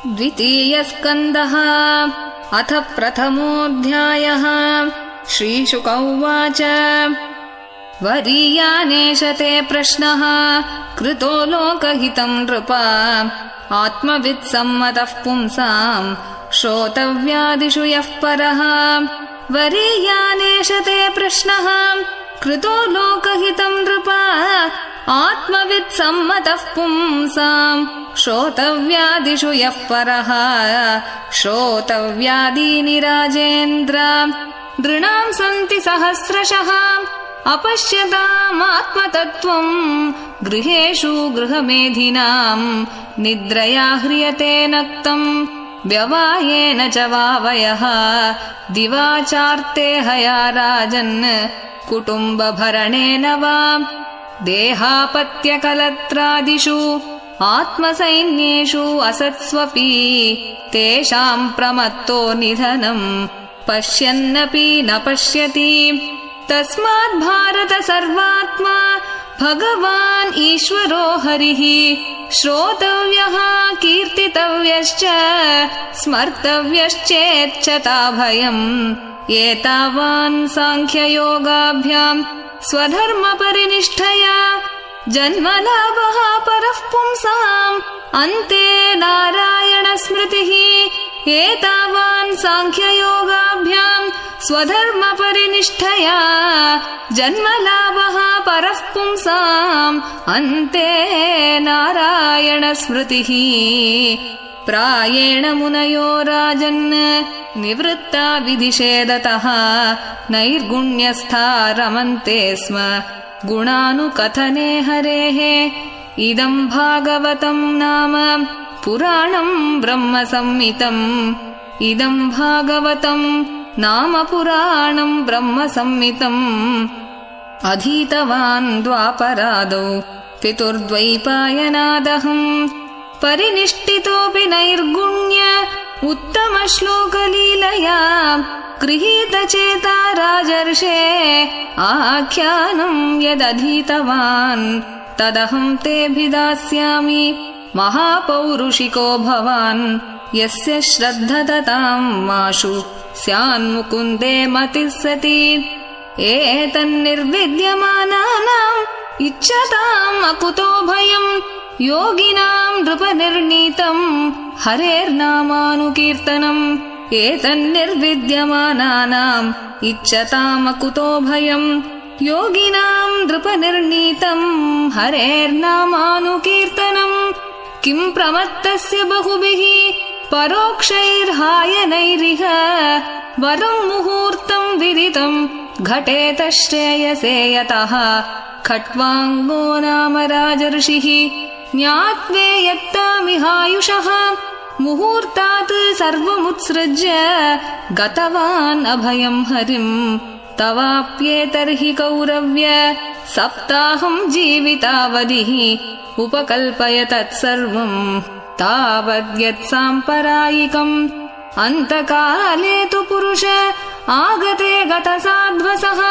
द्वितीयस्कन्धः अथ प्रथमोऽध्यायः। श्रीशुक उवाच वरीयानेशते प्रश्नः कृतो लोकहितं नृप आत्मवित्सम्मतः पुंसां श्रोतव्यादिषु यः परः। वरीयानेशते प्रश्नः कृतो लोकहितं नृप आत्मवित्सम्मतः पुंसां श्रोतव्यादिषु यः परः। श्रोतव्यादीनि राजेन्द्र नृणां सन्ति सहस्रशः अपश्यतामात्मतत्त्वं गृहेषु गृहमेधिनां निद्रया ह्रियते नक्तं व्यवायेन च वावयः दिवाचार्ते हया राजन् कुटुम्बभरणेन वा देहापत्यकलत्रादिषु आत्मसैन्येषु असत्स्वपि तेषां प्रमत्तो निधनं पश्यन्नपि न पश्यति। तस्मात् भारत सर्वात्मा भगवान् ईश्वरो हरिः श्रोतव्यः कीर्तितव्यश्च स्मर्तव्यश्चेच्छता भयम्। एतावान् साङ्ख्ययोगाभ्यां स्वधर्मपरिनिष्ठया जन्मलाभः परः पुंसाम् अन्ते नारायणस्मृतिः। एतावान् साङ्ख्ययोगाभ्यां स्वधर्मपरिनिष्ठया जन्मलाभः परः पुंसाम् अन्ते नारायणस्मृतिः। प्रायेण मुनयो राजन् निवृत्ता विदिशेदतः नैर्गुण्यस्था रमन्ते स्म गुणानुकथने हरेः। इदं भागवतं नाम पुराणं ब्रह्मसंहितम्। इदं भागवतं नाम पुराणं ब्रह्मसंहितम्। अधीतवान् द्वापरादौ पितुर्द्वैपायनादहम् परिनिष्ठितोऽपि नैर्गुण्य उत्तमश्लोकलीलया गृहीतचेता राजर्षे आख्यानं यदधीतवान् तदहं तेऽभिधास्यामि। महापौरुषिको भवान् यस्य श्रद्धततां माशु स्यान्मुकुन्दे मतिः सति। एतन्निर्विद्यमानानाम् इच्छताम् अकुतो भयम् योगिनां नृपनिर्णीतम् हरेर्नामानुकीर्तनम्। एतन्निर्विद्यमानानाम् इच्छतामकुतो भयम् योगिनां नृपनिर्णीतम् हरेर्नामानुकीर्तनम्। किं प्रमत्तस्य बहुभिः परोक्षैर्हायनैरिह वरं मुहूर्तं विदितं घटेत श्रेयसे यतः। खट्वाङ्गो नाम राजर्षिः ज्ञात्वेयत्तामिहायुषः मुहूर्तात् सर्वमुत्सृज्य गतवान् अभयं हरिं। तवाप्येतर्हि कौरव्य सप्ताहं जीवितावधिः उपकल्पय तत्सर्वं तावद्यत्साम्परायिकम्। अन्तकाले तु पुरुष आगते गतसाध्वसः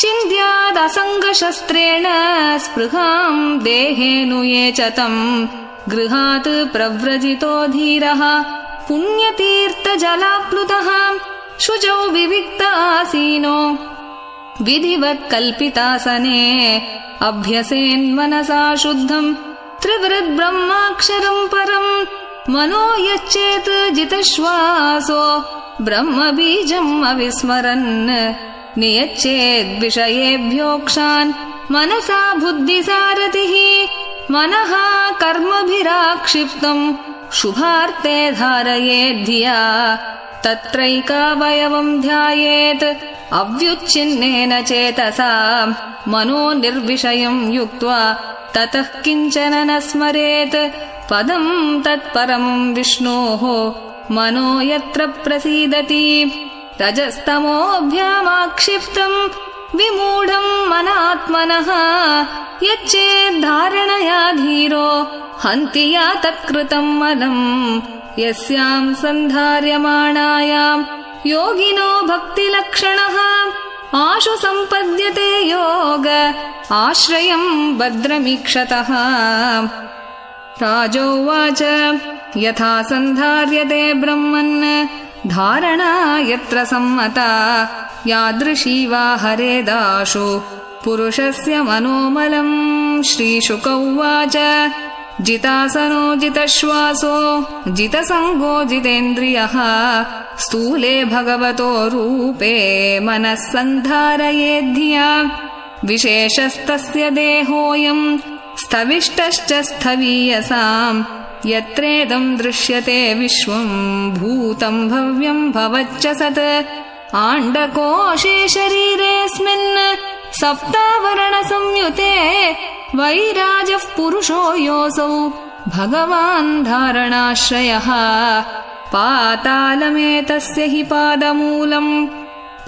चिन्त्यादसङ्गशस्त्रेण स्पृहां देहेऽनुये च तम्। गृहात् प्रव्रजितो धीरः पुण्यतीर्थजलाप्लुतः शुचौ विविक्त आसीनो विधिवत्कल्पितासने। अभ्यसेन्मनसा शुद्धं त्रिवृद्ब्रह्माक्षरं परम् मनो यच्चेत् जितश्वासो ब्रह्मबीजम् अविस्मरन्। नियच्चेद्विषयेभ्योक्षान् मनसा बुद्धिसारथिः मनः कर्मभिराक्षिप्तम् शुभार्थे धारयेद्धिया। तत्रैकावयवं ध्यायेत् अव्युच्छिन्नेन चेतसा मनो निर्विषयं युक्त्वा ततः किञ्चन न स्मरेत्। पदं तत्परमं विष्णोः मनो यत्र प्रसीदति। रजस्तमोऽभ्यामाक्षिप्तं विमूढं मनात्मनः यच्चेद्धारणया धीरो हन्ति या तत्कृतं मलम्। यस्यां सन्धार्यमाणायां योगिनो भक्तिलक्षणः आशु सम्पद्यते योग आश्रयं भद्रमीक्षतः। राजोवाच यथा सन्धार्यते ब्रह्मन् धारणा यत्र सम्मता यादृशी वा हरेदाशु पुरुषस्य मनोमलम्। श्रीशुक उवाच जितासनो जितश्वासो जितसङ्गो जितेन्द्रियः स्थूले भगवतो रूपे मनः सन्धारयेद्धिया विशेषस्तस्य देहोऽयम् स्थविष्टश्च स्थवीयसाम् यत्रेदम् दृश्यते विश्वम् भूतम् भव्यम् भवच्च सत् आण्डकोशे शरीरेऽस्मिन् सप्तावरणसंयुते वैराजः पुरुषो योऽसौ भगवान् धारणाश्रयः पातालमेतस्य हि पादमूलम्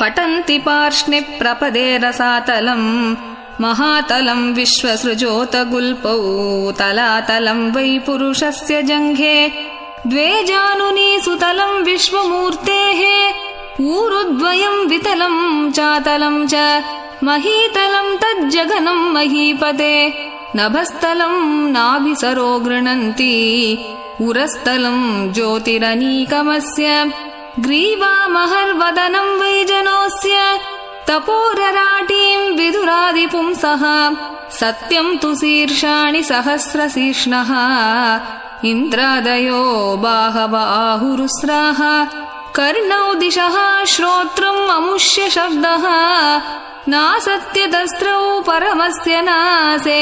पठन्ति पार्ष्णे प्रपदे रसातलम् महातलम् विश्वसृजोतगुल्पौ तलातलम् वै पुरुषस्य जङ्घे द्वे जानुनी सुतलम् विश्वमूर्तेः ऊरुद्वयम् वितलम् चातलम् च महीतलम् तज्जघनम् महीपते नभस्थलम् नाभिसरो गृह्णन्ति उरस्थलम् ज्योतिरनीकमस्य ग्रीवामहर्वदनम् वै जनोऽस्य तपोरराटीम् विदुरादिपुंसः सत्यम् तु शीर्षाणि सहस्रशीर्ष्णः इन्द्रादयो बाहव आहुरुस्राः कर्णौ दिशः श्रोत्रम् अमुष्य शब्दः नासत्यदस्त्रौ परमस्य नासे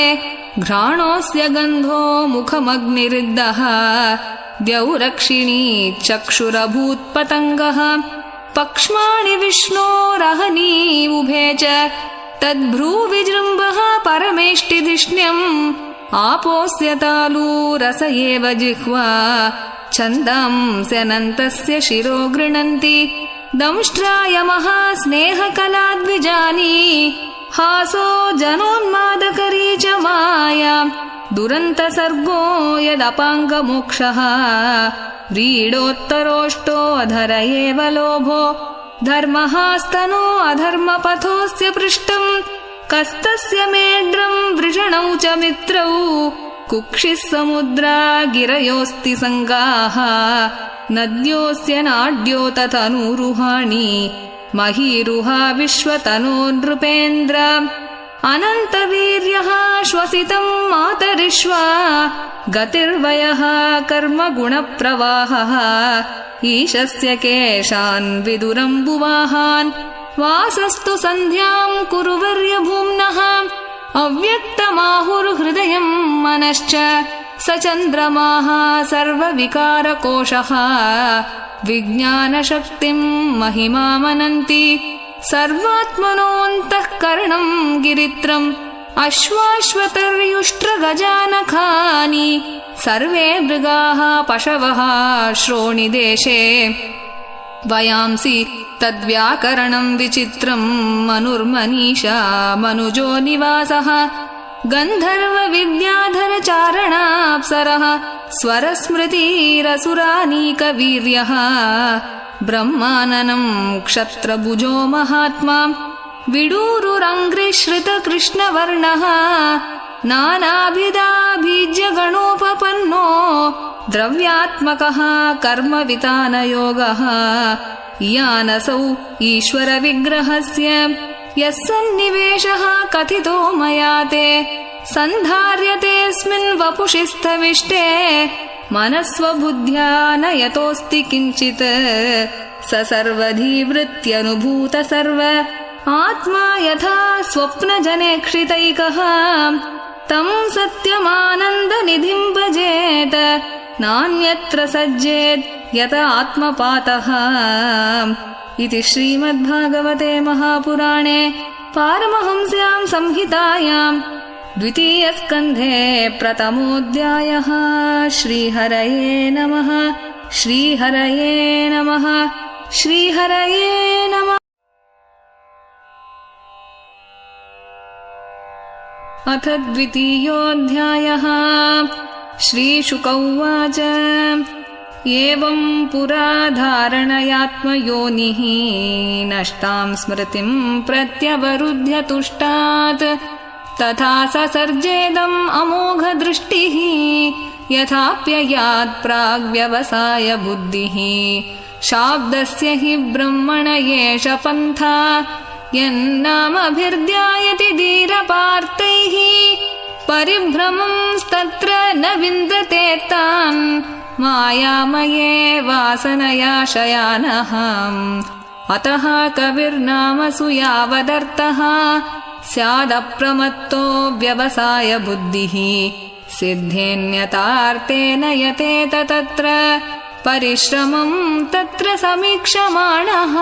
घ्राणोऽस्य गन्धो मुखमग्निरिद्धः द्यौरक्षिणी चक्षुरभूत्पतङ्गः पक्ष्माणि विष्णोरहनी उभे च तद्भ्रूविजृम्भः परमेष्टिधिष्ण्यम् आपोऽस्य तालूरस एव जिह्वा छन्दांस्यनन्तस्य शिरो गृह्णन्ति दंष्ट्रायमः स्नेहकलाद्विजानी हासो जनोन्मादकरी च माया दुरन्तसर्गो यदपाङ्गमोक्षः व्रीडोत्तरोष्टो अधर एव लोभो धर्मः स्तनो अधर्मपथोऽस्य पृष्ठम् कस्तस्य मेढ्रम् वृषणौ च मित्रौ कुक्षिः समुद्रा गिरयोऽस्ति सङ्गाः नद्योऽस्य नाड्यो तथनूरुहाणि महीरुहा विश्वतनो नृपेन्द्र अनन्तवीर्यः श्वसितम् मातरिष्वा गतिर्वयः कर्मगुणप्रवाहः ईशस्य केशान् विदुरम्बुवाहान् वासस्तु सन्ध्याम् कुरु वर्यभूम्नः अव्यक्तमाहुर्हृदयम् मनश्च स चन्द्रमाः सर्वविकारकोशः विज्ञानशक्तिम् महिमामनन्ति सर्वात्मनोऽन्तःकरणम् गिरित्रम् अश्वाश्वतर्युष्ट्रगजानखानि सर्वे मृगाः पशवः श्रोणिदेशे वयांसि तद्व्याकरणम् विचित्रम् मनुर्मनीषा मनुजो निवासः गन्धर्वविद्याधरचारणाप्सरः स्वरस्मृतिरसुरानीकवीर्यः ब्रह्माननम् क्षत्रभुजो महात्मा विडूरुरङ्घ्रिश्रितकृष्णवर्णः नानाभिधाभिज्यगणोपपन्नो द्रव्यात्मकः कर्मवितानयोगः यानसौ ईश्वरविग्रहस्य यः सन्निवेशः कथितो मया ते सन्धार्यतेऽस्मिन् वपुषि स्थविष्टे मनस्वबुद्ध्या न यतोऽस्ति किञ्चित् स सर्वधीवृत्यनुभूत सर्व आत्मा यथा स्वप्नजनेक्षितैकः तम् सत्यमानन्दनिधिम् भजेत नान्यत्र सज्जेत् यत आत्मपातः इति श्रीमद्भागवते महापुराणे पारमहंस्याम् संहितायाम् द्वितीयस्कन्धे प्रथमोऽध्यायः। श्रीहरये नमः। श्रीहरये नमः। श्रीहरये नमः। अथ द्वितीयोऽध्यायः। श्रीशुक उवाच एवम् पुरा धारणयात्मयोनिः नष्टाम् स्मृतिम् प्रत्यवरुध्य तुष्टात् तथा ससर्जेदम् अमोघदृष्टिः यथाप्ययात् प्राग्व्यवसाय बुद्धिः शाब्दस्य हि ब्रह्मण एष पन्था यन्नामभिर्ध्यायति धीरपार्थैः परिभ्रमंस्तत्र न विन्दते तान् मायामये वासनया शयानः अतः कविर्नामसु यावदर्थः स्यादप्रमत्तो व्यवसाय बुद्धिः सिद्धेन्यतार्तेन यतेत तत्र परिश्रमं तत्र समीक्षमाणः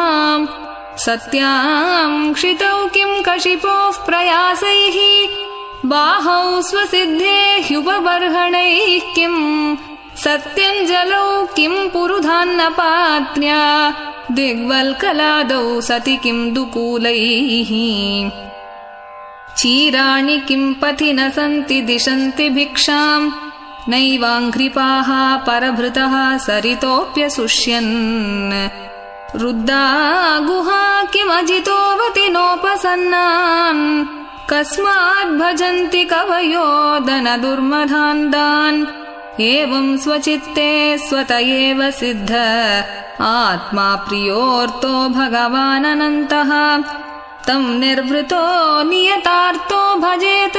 सत्यां क्षितौ किं कशिपोः प्रयासैः बाहौ स्वसिद्धे ह्युपबर्हणैः किं सत्यञ्जलौ किं पुरुधान्नपात्न्या दिग्वल्कलादौ सति किं दुकूलैः चीराणि किं पथि न सन्ति दिशन्ति भिक्षां नैवाङ्घ्रिपाः परभृतः सरितोऽप्यसुष्यन् रुद्धा गुहा किमजितोऽवति नोपसन्नान् कस्माद् भजन्ति कवयो दनदुर्मधान्तान् एवं स्वचित्ते स्वत एव सिद्ध आत्मा प्रियोऽर्तो भगवाननन्तः तं निर्वृतो नियतार्तो भजेत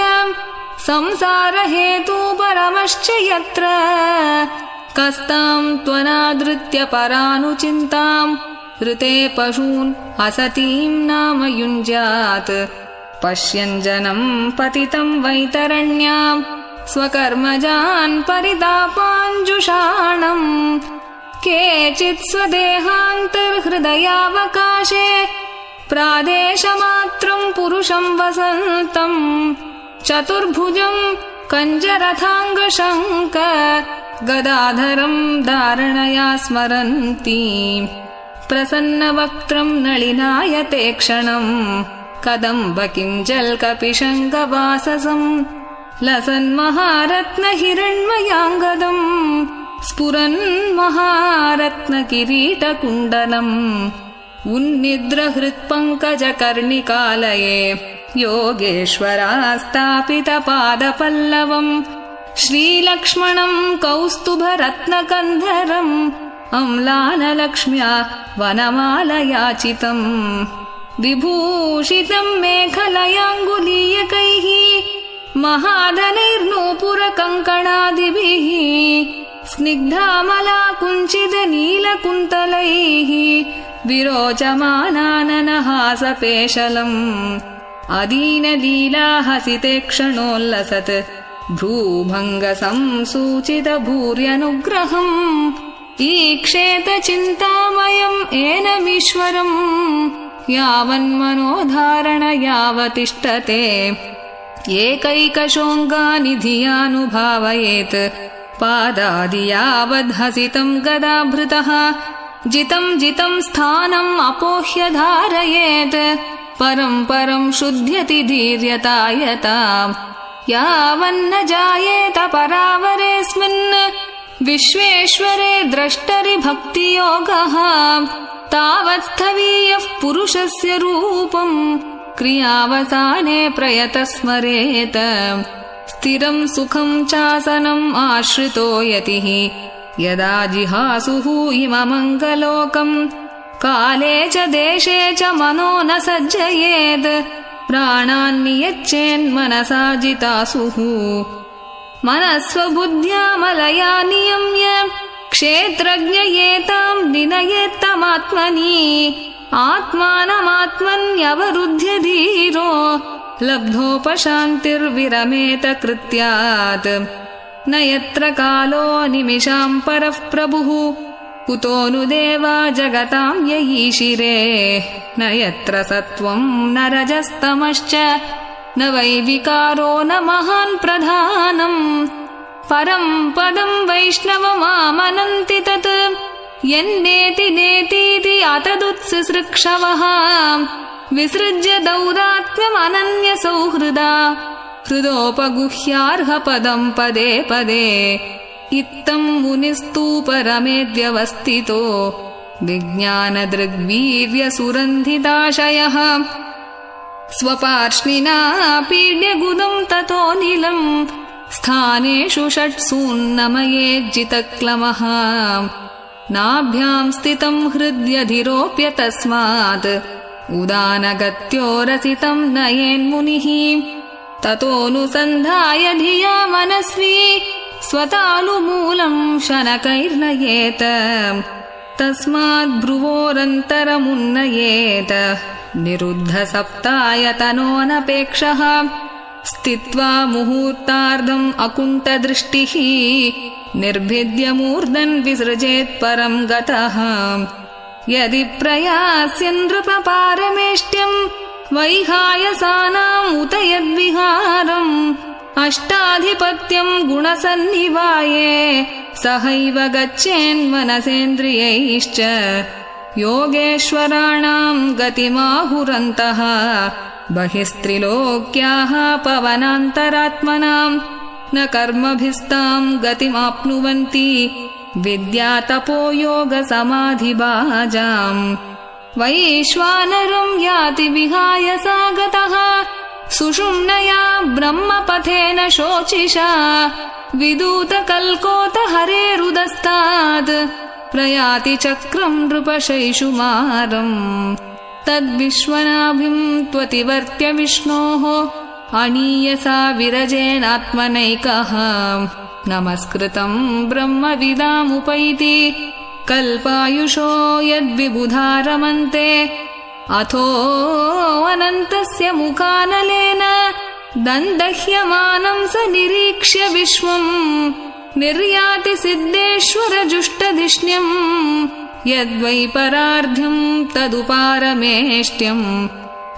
संसारहेतु परमश्च यत्र कस्तां त्वनादृत्य परानुचिन्तां ऋते पशून् असतीं नाम युञ्जात् पश्यन् जनं पतितं वैतरण्यां स्वकर्मजान् परितापाञ्जुषाणम् केचित् स्वदेहान्तर्हृदयावकाशे प्रादेशमात्रं पुरुषं वसन्तं चतुर्भुजं कञ्जरथाङ्गशङ्क गदाधरं धारणया स्मरन्ति प्रसन्नवक्त्रं नलिनायते क्षणं कदम्बकिञ्जल्कपिशङ्गवाससं लसन्महारत्नहिरण्मयाङ्गदं स्फुरन्महारत्नकिरीटकुण्डलम् उन्निद्रहृत्पङ्कजकर्णिकालये योगेश्वरास्तापितपादपल्लवम् श्रीलक्ष्मणं कौस्तुभरत्नकन्धरम् अम्लानलक्ष्म्या वनमालयाचितम् विभूषितं मेखलयाङ्गुलीयकैः महाधनैर्नूपुरकङ्कणादिभिः स्निग्धामलाकुञ्चितनीलकुन्तलैः विरोचमानाननहासपेशलम् अदीनलीलाहसिते क्षणोल्लसत् भ्रूभङ्गसंसूचितभूर्यनुग्रहम् ईक्षेत चिन्तामयम् एनमीश्वरम् यावन्मनोधारण यावतिष्ठते एकैकशोऽङ्गानि धियानुभावयेत् पादादि यावद्हसितं गदाभृतः जितं जितं स्थानम् अपोह्य धारयेत् परं परं शुध्यति धीर्यतायताम् यावन्न जायेत परावरेऽस्मिन् विश्वेश्वरे द्रष्टरि भक्तियोगः तावत्स्थवीयः पुरुषस्य रूपम् क्रियावसाने प्रयतस्मरेत स्थिरं सुखं चासनम् आश्रितो यतिः यदा जिहासुः इममङ्गलोकम् काले च देशे च मनो न सज्जयेत् प्राणान्नियच्चेन्मनसा जितासुः मनस्वबुद्ध्या मलया नियम्य क्षेत्रज्ञयेतां निनयेत्तमात्मनि आत्मानमात्मन्यवरुध्य धीरो लब्धोपशान्तिर्विरमेत कृत्यात् न यत्र कालो निमिषां परः प्रभुः कुतो नु देवा जगतां यईशिरे न यत्र सत्त्वं न रजस्तमश्च न वै विकारो न महान् प्रधानम् परं पदं वैष्णवमामनन्ति तत् यन्नेति नेतीति अतदुत्सृक्षवः विसृज्य दौरात्म्यमनन्यसौहृदा हृदोपगुह्यार्हपदं पदे पदे इत्थं मुनिस्तूपरमेद्यवस्थितो विज्ञानदृग्वीर्यसुरन्धिताशयः स्वपार्ष्णिना पीड्यगुदं ततोऽनिलम् स्थानेषु षट्सून्नमयेज्जितक्लमः नाभ्यां स्थितं हृद्यधिरोप्य तस्मात् उदानगत्योरसितं नयेन्मुनिः ततोऽनुसन्धाय धिया मनस्वी स्वतालुमूलं शनकैर्नयेत तस्माद्भ्रुवोरन्तरमुन्नयेत निरुद्धसप्तायतनोऽनपेक्षः स्थित्वा मुहूर्तार्धम् अकुण्ठदृष्टिः निर्भिद्य मूर्धन् विसृजेत् परं गतः यदि प्रयास्यन् नृपपारमेष्ट्यम् वैहायसानाम् उत यद्विहारम् अष्टाधिपत्यम् गुणसन्निवाये सहैव गच्छेन्मनसेन्द्रियैश्च योगेश्वराणाम् गतिमाहुरन्तः बहिस्त्रिलोक्याः पवनान्तरात्मनाम् न कर्मभिस्ताम् गतिमाप्नुवन्ति विद्यातपो योगसमाधिभाजाम् वैश्वानरम् याति विहाय सा गतः सुषुम्नया ब्रह्मपथेन शोचिषा विदूतकल्कोत हरेरुदस्तात् प्रयाति चक्रम् नृपशैषुमारम् तद्विश्वनाभिम् त्वतिवर्त्य विष्णोः अनीयसा विरजेनात्मनैकः नमस्कृतम् ब्रह्मविदामुपैति कल्पायुषो यद्विबुधारमन्ते अथो अनन्तस्य मुखानलेन दन्दह्यमानं स निरीक्ष्य विश्वम् निर्याति सिद्धेश्वरजुष्टधिष्ण्यम् यद्वै परार्ध्यम् तदुपारमेष्ट्यम्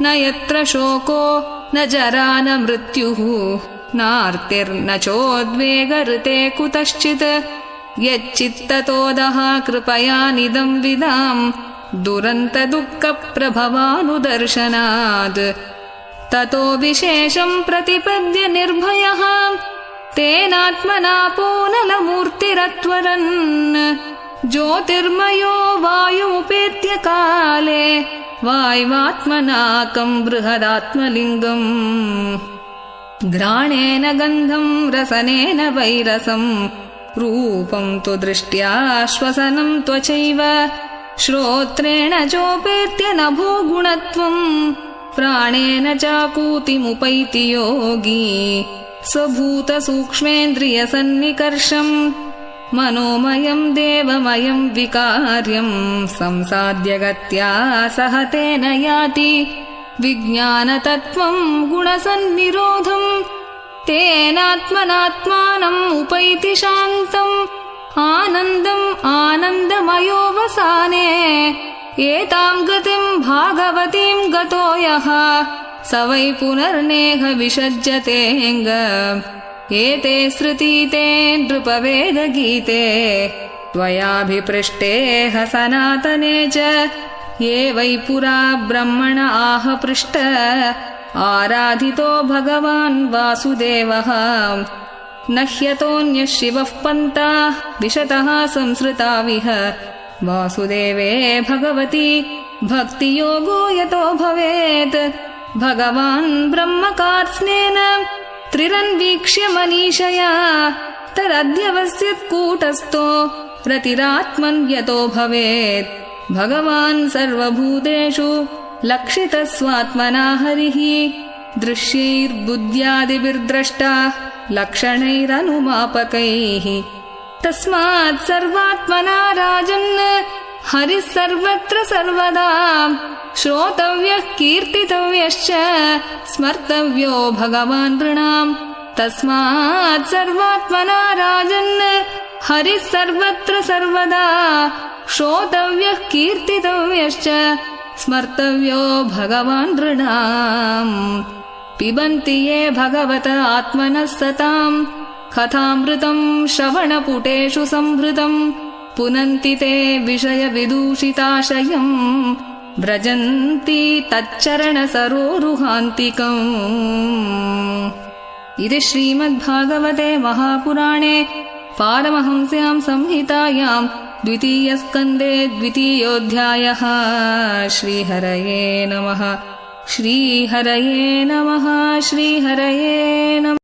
न यत्र शोको न जरा न मृत्युः नार्तिर्न चोद्वेगऋते कुतश्चित् यच्चित्ततोदः कृपया निदम् विदाम् दुरन्तदुःखप्रभवानुदर्शनात् ततो विशेषम् प्रतिपद्य निर्भयः तेनात्मनापो नलमूर्तिरत्वरन् ज्योतिर्मयो वायुमुपेत्य काले वाय्वात्मनाकम् बृहदात्मलिङ्गम् घ्राणेन गन्धम् रसनेन वैरसम् रूपम् तु दृष्ट्या श्वसनम् त्वचैव श्रोत्रेण चोपेत्य नभो गुणत्वम् प्राणेन चाकूतिमुपैति योगी स्वभूतसूक्ष्मेन्द्रियसन्निकर्षम् मनोमयम् देवमयम् विकार्यम् संसाद्य गत्या सहतेन याति विज्ञानतत्त्वम् गुणसन्निरोधम् तेनात्मनात्मानम् उपैति शान्तम् आनन्दम् आनन्दमयोऽवसाने एताम् गतिम् भागवतीम् गतो यः स वै पुनर्नेह विसज्जतेऽङ्ग एते श्रुतीते नृपवेदगीते त्वयाभिपृष्टेह सनातने च ये वै पुरा ब्रह्मण आह पृष्ट आराधितो भगवान् वासुदेवः न ह्यतोऽन्यः शिवः पन्ताः विशतः संसृताविह वासुदेवे भगवति भक्तियोगो यतो भवेत् भगवान् ब्रह्मकार्त्स्नेन त्रिरन्वीक्ष्य मनीषया तदध्यवस्यत् कूटस्थो रतिरात्मन् यतो भवेत् भगवान् सर्वभूतेषु लक्षितः स्वात्मना हरिः दृश्यैर्बुद्ध्यादिभिर्द्रष्टा लक्षणैरनुमापकैः तस्मात् सर्वात्मना राजन् हरिः सर्वत्र सर्वदा श्रोतव्यः कीर्तितव्यश्च स्मर्तव्यो भगवान् नृणाम् तस्मात् सर्वात्मना राजन् हरिः सर्वत्र सर्वदा श्रोतव्यः कीर्तितव्यश्च स्मर्तव्यो भगवान् नृणाम् पिबन्ति ये भगवत आत्मनः सताम् कथामृतम् श्रवणपुटेषु संहृतम् पुनन्ति ते विषयविदूषिताशयम् व्रजन्ति तच्चरणसरोरुहान्तिकम् इति श्रीमद्भागवते महापुराणे पारमहंस्यां संहितायां द्वितीयस्कन्धे द्वितीयोऽध्यायः। श्रीहरये नमः। श्रीहरये नमः। श्रीहरये नमः।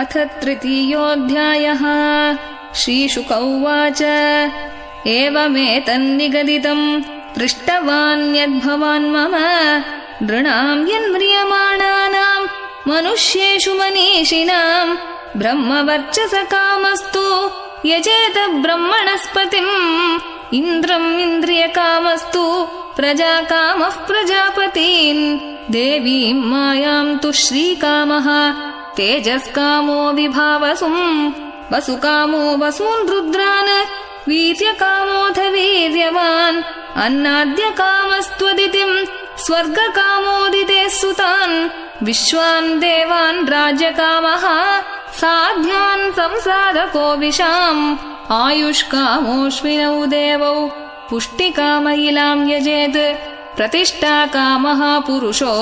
अथ तृतीयोऽध्यायः। श्रीशुक उवाच एवमेतन्निगदितम् पृष्टवान्यद्भवान् मम नृणाम् यन्म्रियमाणानाम् मनुष्येषु मनीषिणाम् ब्रह्मवर्चसकामस्तु यजेत ब्रह्मणस्पतिम् इन्द्रम् इन्द्रियकामस्तु प्रजाकामः प्रजापतीन् देवीम् मायाम् तु श्रीकामः तेजस्कामो विभावसुम् वसुकामो वसून् रुद्रान् वीर्यकामोऽथ वीर्यवान् अन्नाद्यकामस्त्वदितिम् स्वर्गकामोदिते सुतान् विश्वान् देवान् राज्यकामः साध्यान् संसारको विशाम् आयुष्कामोऽश्विनौ देवौ पुष्टिकाम इलाम् यजेत् प्रतिष्ठाकामः पुरुषो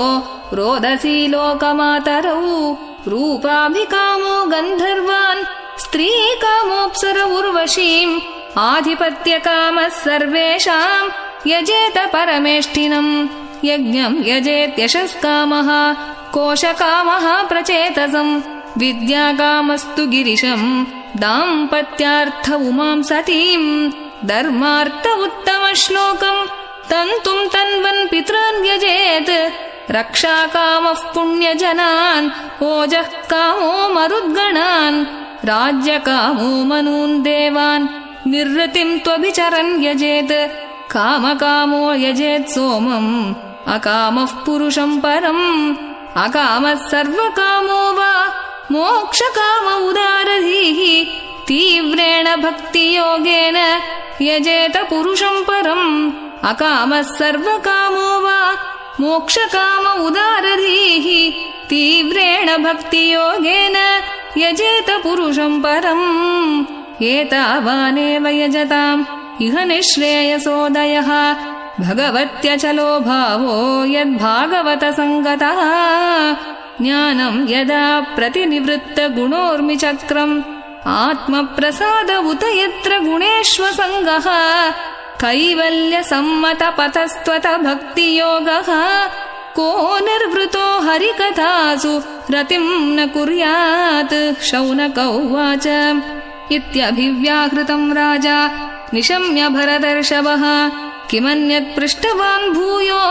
रोदसी लोकमातरौ रूपाभिकामो गन्धर्वान् स्त्रीकामोऽप्सर उर्वशीम् आधिपत्यकामः सर्वेषाम् यजेत परमेष्ठिनम् यज्ञम् यजेत् यशस्कामः कोशकामः प्रचेतसम् विद्याकामस्तु गिरिशम् दाम्पत्यार्थ उमाम् सतीम् धर्मार्थ उत्तमश्लोकम् तन्तुम् तन्वन् पितॄन् यजेत् रक्षाकामः पुण्यजनान् ओजः कामो मरुद्गणान् राज्यकामो मनून् देवान् निर्वृतिम् त्वभिचरन् यजेत् कामकामो यजेत् सोमम् अकामः पुरुषम् परम् अकामः सर्वकामो वा मोक्षकाम उदारधीः तीव्रेण भक्तियोगेन यजेत पुरुषम् परम् अकामः सर्वकामो वा मोक्षकाम उदारधीः तीव्रेण भक्तियोगेन यजेत पुरुषम् परम् एतावानेव यजताम् इह निःश्रेयसोदयः भगवत्यचलो भावो यद्भागवतसङ्गतः ज्ञानम् यदा प्रतिनिवृत्तगुणोर्मिचक्रम् आत्मप्रसाद उत यत्र गुणेष्वसङ्गः कैवल्यसम्मतपथस्त्वत भक्तियोगः को निर्वृतो हरिकथासु रतिम् न कुर्यात्। शौनक उवाच इत्यभिव्याहृतम् राजा निशम्य भरतर्षभः किमन्यत् पृष्टवान् भूयो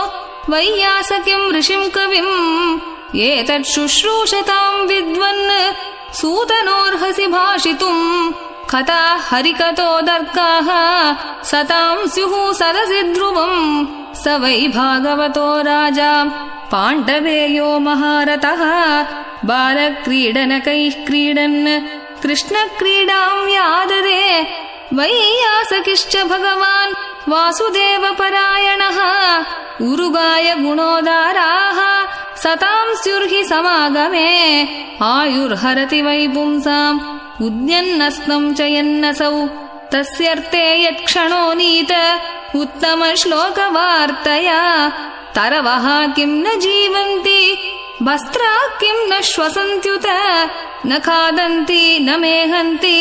वैयासकिम् ऋषिम् कविम् एतत् शुश्रूषताम् विद्वन् सूतनोऽर्हसि भाषितुम् कथा हरिकथोदर्काः सताम् स्युः सदसि ध्रुवम् स वै भागवतो राजा पाण्डवेयो महारथः बालक्रीडनकैः क्रीडन् कृष्णक्रीडाम् व्याददे वैयासकिश्च भगवान् वासुदेवपरायणः उरुगाय गुणोदाराः सताम् स्युर्हि समागमे आयुर्हरति वै पुंसाम् उद्यन्नस्नम् च यन्नसौ तस्यर्थे यत्क्षणो नीत उत्तमश्लोकवार्तया तरवः किम् न जीवन्ति वस्त्राः किम् न श्वसन्त्युत न खादन्ति न मेहन्ति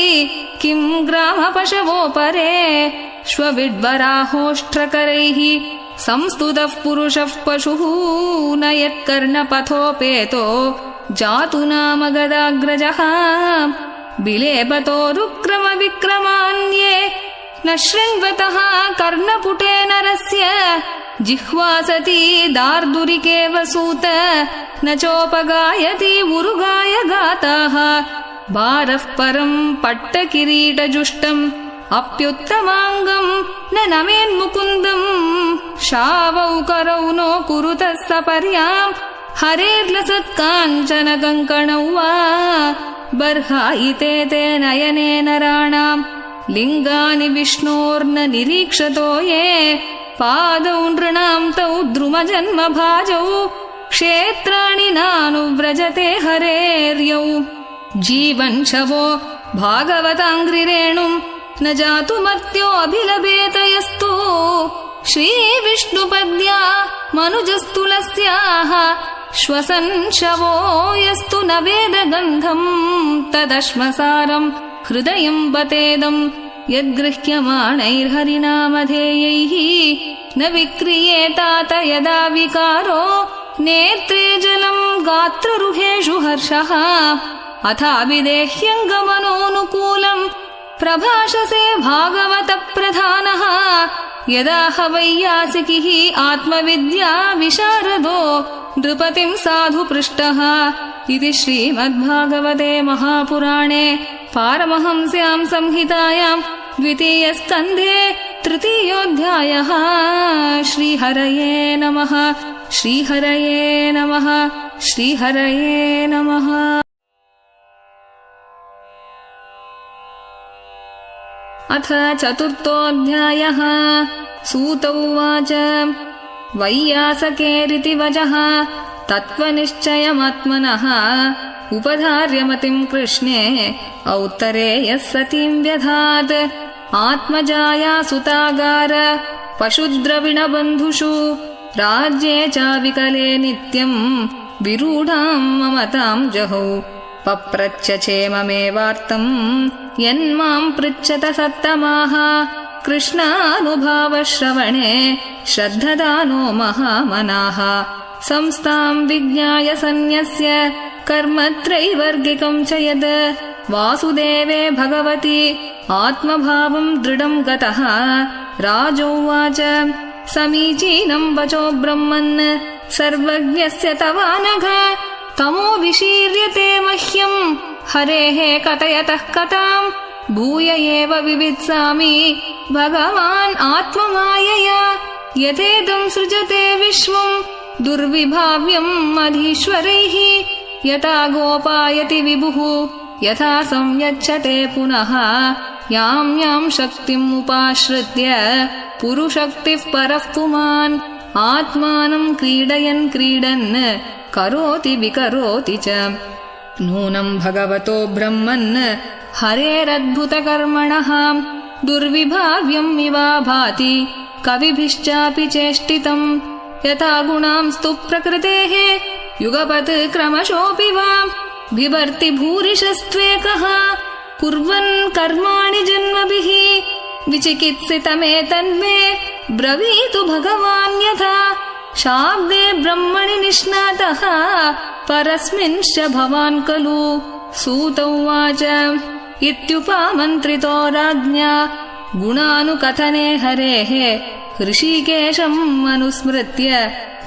किम् ग्रामपशवो परे श्वविड्वराहोष्ट्रकरैः संस्तुतः पुरुषः पशुः न यत्कर्णपथोपेतो जातु नाम गदाग्रजः बिलेपतोरुक्रमविक्रमान्ये न शृण्वतः कर्णपुटे नरस्य जिह्वा सती दार्दुरिकेव सूत न चोपगायति उरुगाय गाताः भारः परम् पट्टकिरीटजुष्टम् अप्युत्तमाङ्गम् न नमेन्मुकुन्दम् शावौ करौ नो कुरुतः सपर्याम् हरेर्लसत्काञ्चन कङ्कणौ वा बर्हायिते ते नयने नराणाम् लिङ्गानि विष्णोर्न निरीक्षतो ये पादौ नृणाम् तौ द्रुमजन्मभाजौ क्षेत्राणि नानुव्रजते हरेर्यौ जीवन् शवो भागवताङ्घ्रिरेणुम् न जातु मर्त्यो अभिलभेत यस्तु श्रीविष्णुपद्या मनुजस्तुलस्याः श्वसन् शवो यस्तु न वेदगन्धम् तदश्मसारम् हृदयम् बतेदम् यद्गृह्यमाणैर्हरिनामधेयैः न विक्रियेतात यदा विकारो नेत्रे जलम् गात्ररुहेषु हर्षः अथाभिदेह्यङ्गमनोऽनुकूलम् प्रभाषसे भागवत प्रधानः यदा ह वैयासिकिः आत्मविद्या विशारदो नृपतिं साधु पृष्टः इति श्रीमद्भागवते महापुराणे पारमहंस्यां संहितायां द्वितीयस्कन्धे तृतीयोऽध्यायः। श्रीहरये नमः। श्रीहरये नमः। श्रीहरये नमः। अथ चतुर्थोऽध्यायः। सूत उवाच वैयासकेरिति वचः तत्त्वनिश्चयमात्मनः उपधार्यमतिं कृष्णे औत्तरेयः सतीं व्यधात् आत्मजाया सुतागार पशुद्रविणबन्धुषु राज्ये च विकले नित्यं विरूढां ममतां जहौ पप्रच्छ चेममेवार्तं यन्मां पृच्छत सत्तमाः कृष्णानुभावश्रवणे श्रद्धदानो महामनाः संस्थां विज्ञाय सन्न्यस्य कर्मत्रैवर्गिकं च यद् वासुदेवे भगवति आत्मभावं दृढं गतः राजोवाच समीचीनं वचो ब्रह्मन् सर्वज्ञस्य तवानघ तमो विशीर्यते मह्यं हरेः कथयतः कथां भूय एव विवित्सामि भगवान् आत्ममायया यथेदं सृजते विश्वं दुर्विभाव्यं मधीश्वरैः यथा गोपायति विभुः यथा संयच्छते पुनः यां यां शक्तिम् उपाश्रित्य पुरुशक्तिः परः पुमान् आत्मानं क्रीडयन् क्रीडन् करोति विकरोति च नूनं भगवतो ब्रह्मन् हरेरद्भुतकर्मणः दुर्विभाव्यम् इवा भाति कविभिश्चापि चेष्टितम् यथा गुणांस्तु प्रकृतेः युगपत् क्रमशोऽपि वा बिभर्ति भूरिशस्त्वेकः कुर्वन् कर्माणि जन्मभिः विचिकित्सितमेतन्मे ब्रवीतु भगवान् यथा शाब्दे ब्रह्मणि निष्णातः परस्मिंश्च भवान् खलु। सूत उवाच इत्युपमन्त्रितो राज्ञा गुणानुकथने हरेः ऋषिकेशम् अनुस्मृत्य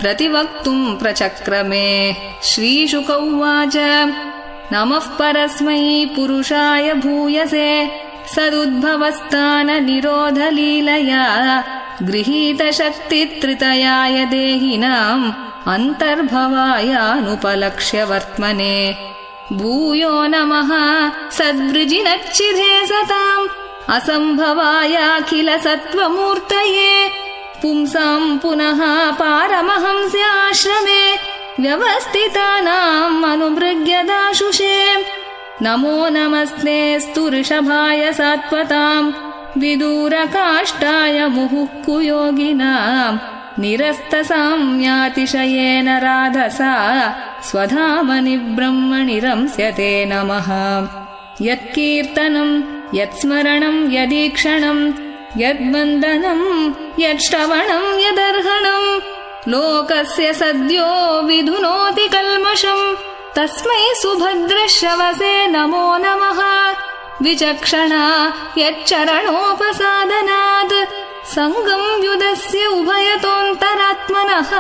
प्रतिवक्तुम् प्रचक्रमे। श्रीशुक उवाच नमः परस्मै पुरुषाय भूयसे सदुद्भवस्थाननिरोधलीलया गृहीतशक्तित्रितयाय देहिनाम् अन्तर्भवायानुपलक्ष्य वर्त्मने भूयो नमः सद्वृजिनच्चिधे सताम् असम्भवायाखिलसत्त्वमूर्तये पुंसाम् पुनः पारमहंस्याश्रमे व्यवस्थितानाम् अनुमृग्यदाशुषे नमो नमस्तेऽस्तु ऋषभाय सात्वताम् विदूरकाष्ठाय मुहुःकुयोगिनाम् निरस्तसाम्यातिशयेन राधसा स्वधामनि ब्रह्मणि रंस्यते नमः। यत्कीर्तनम् यत्स्मरणम् यदीक्षणम् यद्वन्दनम् यत्श्रवणम् यदर्हणम् लोकस्य सद्यो विधुनोति कल्मषम् तस्मै सुभद्रश्रवसे नमो नमः। विचक्षणा यच्चरणोपसादनात् सङ्गम् व्युदस्य उभयतोऽन्तरात्मनः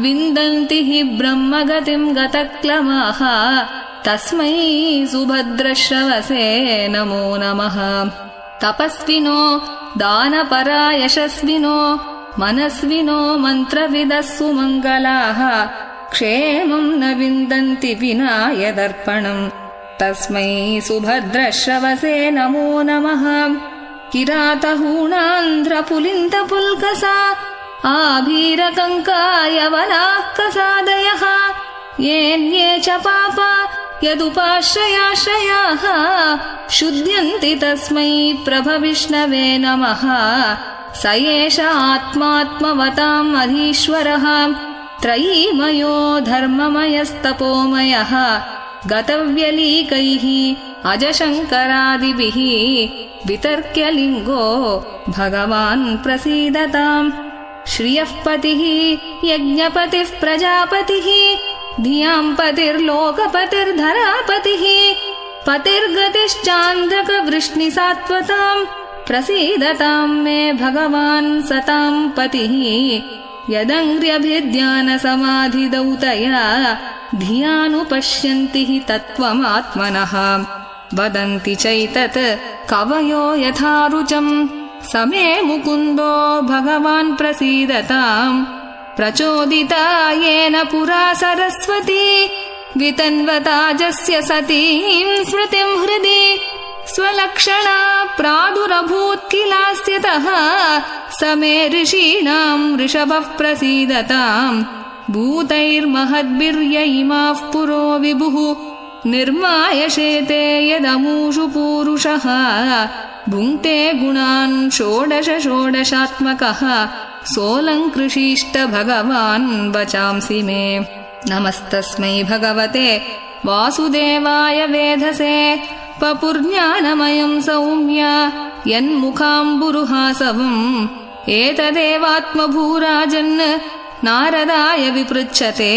विन्दन्ति हि ब्रह्मगतिम् गतक्लमाः तस्मै सुभद्रश्रवसे नमो नमः। तपस्विनो दानपरा यशस्विनो मनस्विनो मन्त्रविदः सुमङ्गलाः क्षेमम् न विन्दन्ति विना यदर्पणम् तस्मै सुभद्रश्रवसे नमो नमः। किरातहूणान्ध्रपुलिन्दपुल्कसा आभीरकङ्कायवनाः कसादयः येन्ये च पापा यदुपाश्रयाश्रयाः शुध्यन्ति तस्मै प्रभविष्णवे नमः। स एष आत्मात्मवताम् अधीश्वरः त्रयीमयो धर्ममयस्तपोमयः गतव्यलीकैः अजशङ्करादिभिः वितर्क्यलिङ्गो भगवान् प्रसीदताम्। श्रियः पतिः यज्ञपतिः प्रजापतिः धियां पतिर्लोकपतिर्धरापतिः पतिर्गतिश्चान्द्रकवृष्णिसात्वतां प्रसीदतां मे भगवान् सतां पतिः यदङ्घ्र्यभिज्ञानसमाधिदौतया धियानुपश्यन्ति हि तत्त्वमात्मनः वदन्ति चैतत् कवयो यथा रुचम् समे मुकुन्दो भगवान् प्रसीदताम् प्रचोदिता येन पुरा सरस्वती वितन्वताजस्य सतीं स्मृतिं हृदि स्वलक्षणा प्रादुरभूत् किलास्यतः समे ऋषीणां ऋषभः प्रसीदताम् भूतैर्महद्भिर्य इमाः पुरो विभुः निर्मायशेते यदमूषु पूरुषः भुङ्क्ते गुणान् षोडशात्मकः सोऽलङ्कृषीष्ट भगवान् वचांसि मे नमस्तस्मै भगवते वासुदेवाय वेधसे पपुर्ज्ञानमयं सौम्य यन्मुखाम्बुरुहासवम् एतदेवात्मभूराजन् नारदाय विपृच्छते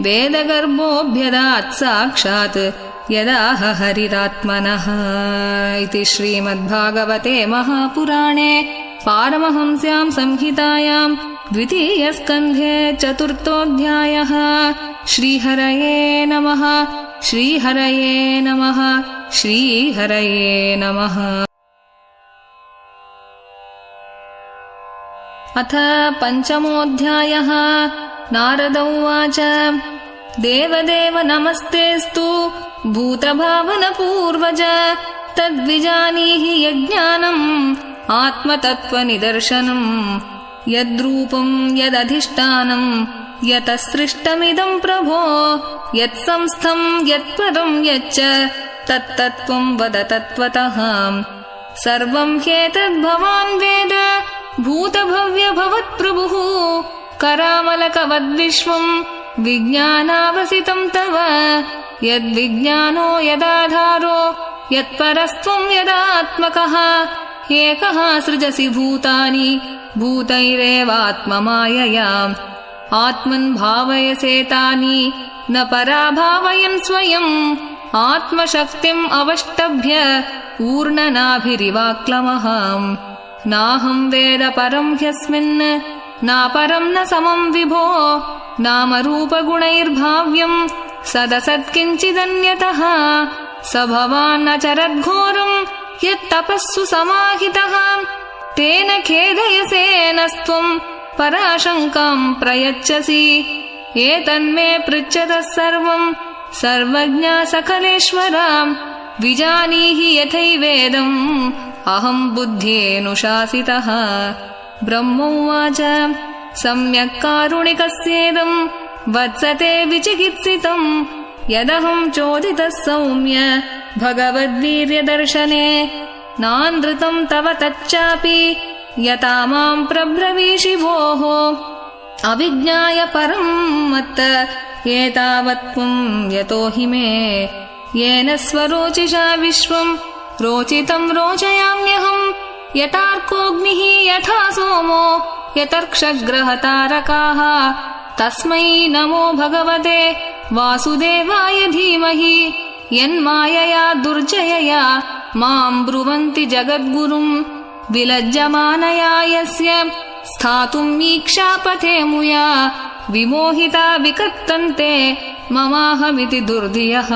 वेदगर्भोऽभ्यदात् साक्षात् यदाह हरिरात्मनः इति श्रीमद्भागवते महापुराणे पारमहंस्यां संहितायां द्वितीयस्कन्धे चतुर्थोऽध्यायः। श्रीहरये नमः। श्रीहरये नमः। श्रीहरये नमः। अथ पञ्चमोऽध्यायः। नारद उवाच देवदेव नमस्तेऽस्तु भूतभावनपूर्वज तद्विजानीहि यज्ञानम् आत्मतत्त्वनिदर्शनम् यद्रूपम् यदधिष्ठानम् यतः सृष्टमिदम् प्रभो यत्संस्थम् यत्परम् यच्च तत्तत्त्वम् वद तत्त्वतः सर्वम् ह्येतद्भवान् वेद भूतभव्यभवत्प्रभुः करामलकवद्विश्वम् विज्ञानावसितम् तव यद्विज्ञानो यदाधारो यत्परस्त्वम् यदात्मकः एकः सृजसि भूतानि भूतैरेवात्ममायया आत्मन् भावयसेतानि न पराभावयन् स्वयम् आत्मशक्तिम् अवष्टभ्य ऊर्णनाभिरिवाक्लमः नाहम् वेद परम् ह्यस्मिन् नापरम् न समम् विभो नामरूपगुणैर्भाव्यम् सदसत्किञ्चिदन्यतः स भवान्नचरद्घोरम् यत्तपस्सु समाहितः तेन खेदयसे नस्त्वम् पराशङ्काम् प्रयच्छसि एतन्मे पृच्छतः सर्वम् सर्वज्ञा सकलेश्वरा विजानीहि यथैवेदम् अहम् बुद्ध्येऽनुशासितः ब्रह्मोवाच सम्यक् कारुणिकस्येदम् वत्सते विचिकित्सितम् यदहम् चोदितः सौम्य भगवद्वीर्यदर्शने नानृतम् तव तच्चापि यथा माम् प्रब्रवीषि भोः अविज्ञाय परम् मत्त एतावत्त्वम् यतो हि मे येन स्वरोचिषा विश्वम् रोचितम् रोचयाम्यहम् यथार्कोऽग्निः यथा सोमो यतर्क्षग्रहतारकाः तस्मै नमो भगवते वासुदेवाय धीमहि यन्मायया दुर्जयया माम् ब्रुवन्ति जगद्गुरुम् विलज्जमानया यस्य स्थातुम् ईक्षापथे मुया विमोहिता विकत्तन्ते ममाहमिति दुर्धियः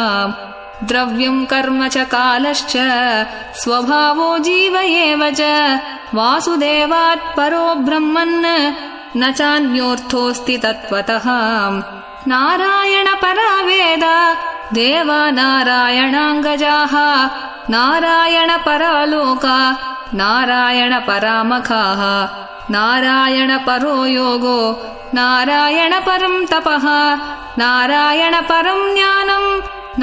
द्रव्यम् कर्म च कालश्च स्वभावो जीव एव च वासुदेवात् परो ब्रह्मन् न चान्योऽर्थोऽस्ति तत्त्वतः नारायण परा वेद देवा नारायणाङ्गजाः नारायण परा लोका नारायण परामखाः नारायण परो योगो नारायण परम् तपः नारायण परम् ज्ञानम्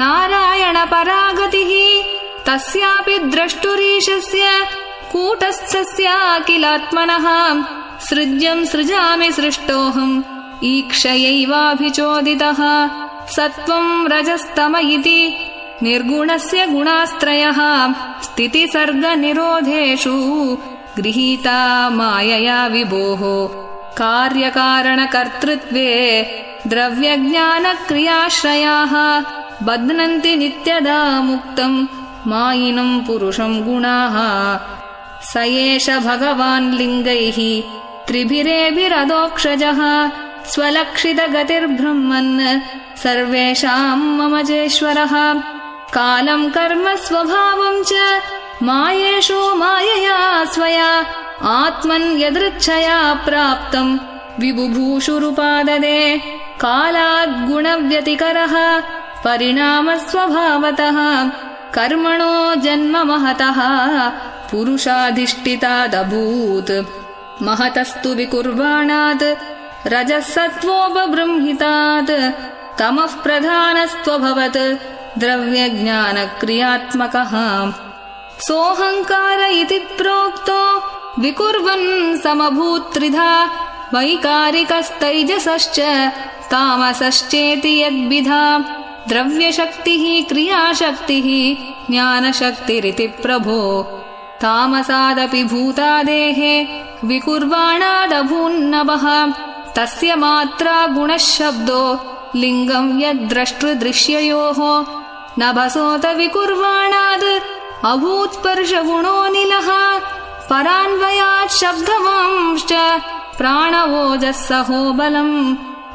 नारायण परा गतिः तस्यापि द्रष्टुरीशस्य कूटस्थस्याखिलात्मनः सृज्यम् सृजामि सृष्टोऽहम् ईक्षयैवाभिचोदितः सत्त्वम् रजस्तम इति निर्गुणस्य गुणास्त्रयः स्थितिसर्गनिरोधेषु गृहीता मायया विभोः कार्यकारणकर्तृत्वे द्रव्यज्ञानक्रियाश्रयाः बध्नन्ति नित्यदा मुक्तम् मायिनम् पुरुषम् गुणाः स एष भगवान् लिङ्गैः त्रिभिरेभिरदोक्षजः स्वलक्षितगतिर्ब्रह्मन् सर्वेषाम् ममजेश्वरः कालम् कर्म स्वभावम् च मायेषु मायया स्वया आत्मन् यदृच्छया प्राप्तम् विबुभूषुरुपाददे कालाद् गुणव्यतिकरः परिणामस्वभावतः कर्मणो जन्म महतः पुरुषाधिष्ठितादभूत् महतस्तु विकुर्वाणात् रजः सत्त्वोपबृंहितात् तमः प्रधानस्त्वभवत् द्रव्यज्ञानक्रियात्मकः सोऽहङ्कार इति प्रोक्तो विकुर्वन् समभूत्त्रिधा वैकारिकस्तैजसश्च तामसश्चेति यद्विधा द्रव्यशक्तिः क्रियाशक्तिः ज्ञानशक्तिरिति प्रभो तामसादपि भूतादेः विकुर्वाणादभून्नवः तस्य मात्रा गुणशब्दो लिङ्गम् यद्द्रष्टृदृश्ययोः नभसोत विकुर्वाणाद् अभूत्स्पर्शगुणोऽनिलः परान्वयात् शब्दवांश्च प्राणवोजःसहो बलम्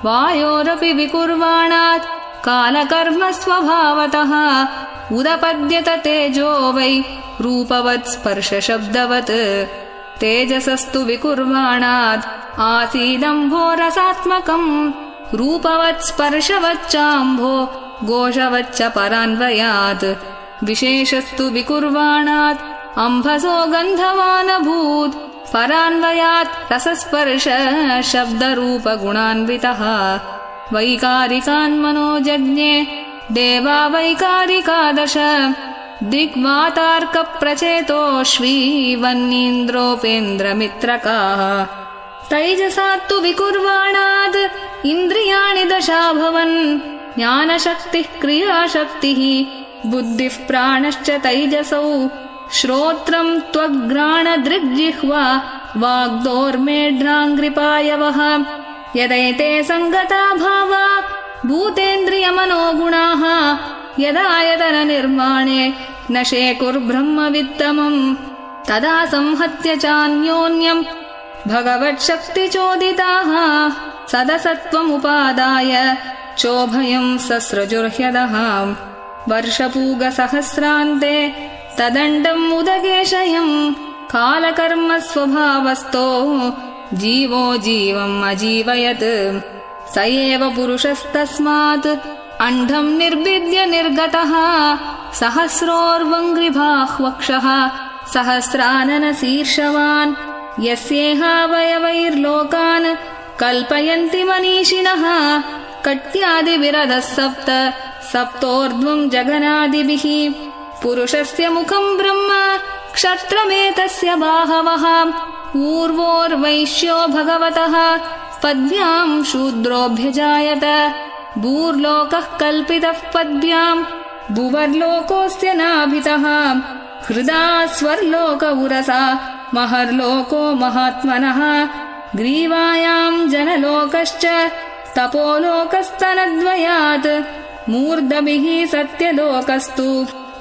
वायोरपि विकुर्वाणात् कालकर्म स्वभावतः उदपद्यत तेजो वै रूपवत् स्पर्शशब्दवत् तेजसस्तु विकुर्वाणात् आसीदम्भो रसात्मकम् रूपवत् स्पर्शवच्चाम्भो घोषवच्च परान्वयात् विशेषस्तु विकुर्वाणात् अम्भसो गन्धवानभूत् परान्वयात् रसस्पर्श शब्दरूपगुणान्वितः वैकारिकान्मनो जज्ञे देवा वैकारिकादश दिग्वातार्कप्रचेतोऽश्वीवन्नीन्द्रोपेन्द्रमित्रकाः तैजसात्तु विकुर्वाणाद् इन्द्रियाणि दशाभवन् ज्ञानशक्तिः क्रियाशक्तिः बुद्धिः प्राणश्च तैजसौ श्रोत्रम् त्वग्घ्राणदृग्जिह्वा वाग्दोर्मेढ्राङ्घ्रिपायवः यदैते सङ्गता भावा भूतेन्द्रियमनोगुणाः यदायतननिर्माणे न शेकुर्ब्रह्मवित्तमम् तदा संहत्य चान्योन्यम् भगवच्छक्तिचोदिताः सदसत्त्वमुपादाय चोभयम् सस्रजुर्ह्यदः वर्षपूगसहस्रान्ते तदण्डम् उदकेशयम् कालकर्मस्वभावस्तो जीवो जीवम् अजीवयत् स एव पुरुषस्तस्मात् अण्ढम् निर्भिद्य निर्गतः सहस्रोर्वङ्घ्रिबाह्वक्षः सहस्राननशीर्षवान् यस्येहावयवैर्लोकान् कल्पयन्ति मनीषिणः कट्यादिविरधः सप्त सप्तोर्ध्वम् जगनादिभिः पुरुषस्य मुखम् ब्रह्म क्षत्रमेतस्य बाहवः ऊर्वोर्वैश्यो भगवतः पद्भ्याम् शूद्रोऽभ्यजायत भूर्लोकः कल्पितः पद्भ्याम् भुवर्लोकोऽस्य नाभितः हृदा स्वर्लोक उरसा महर्लोको महात्मनः ग्रीवायाम् जनलोकश्च तपोलोकस्तनद्वयात् मूर्धभिः सत्यलोकस्तु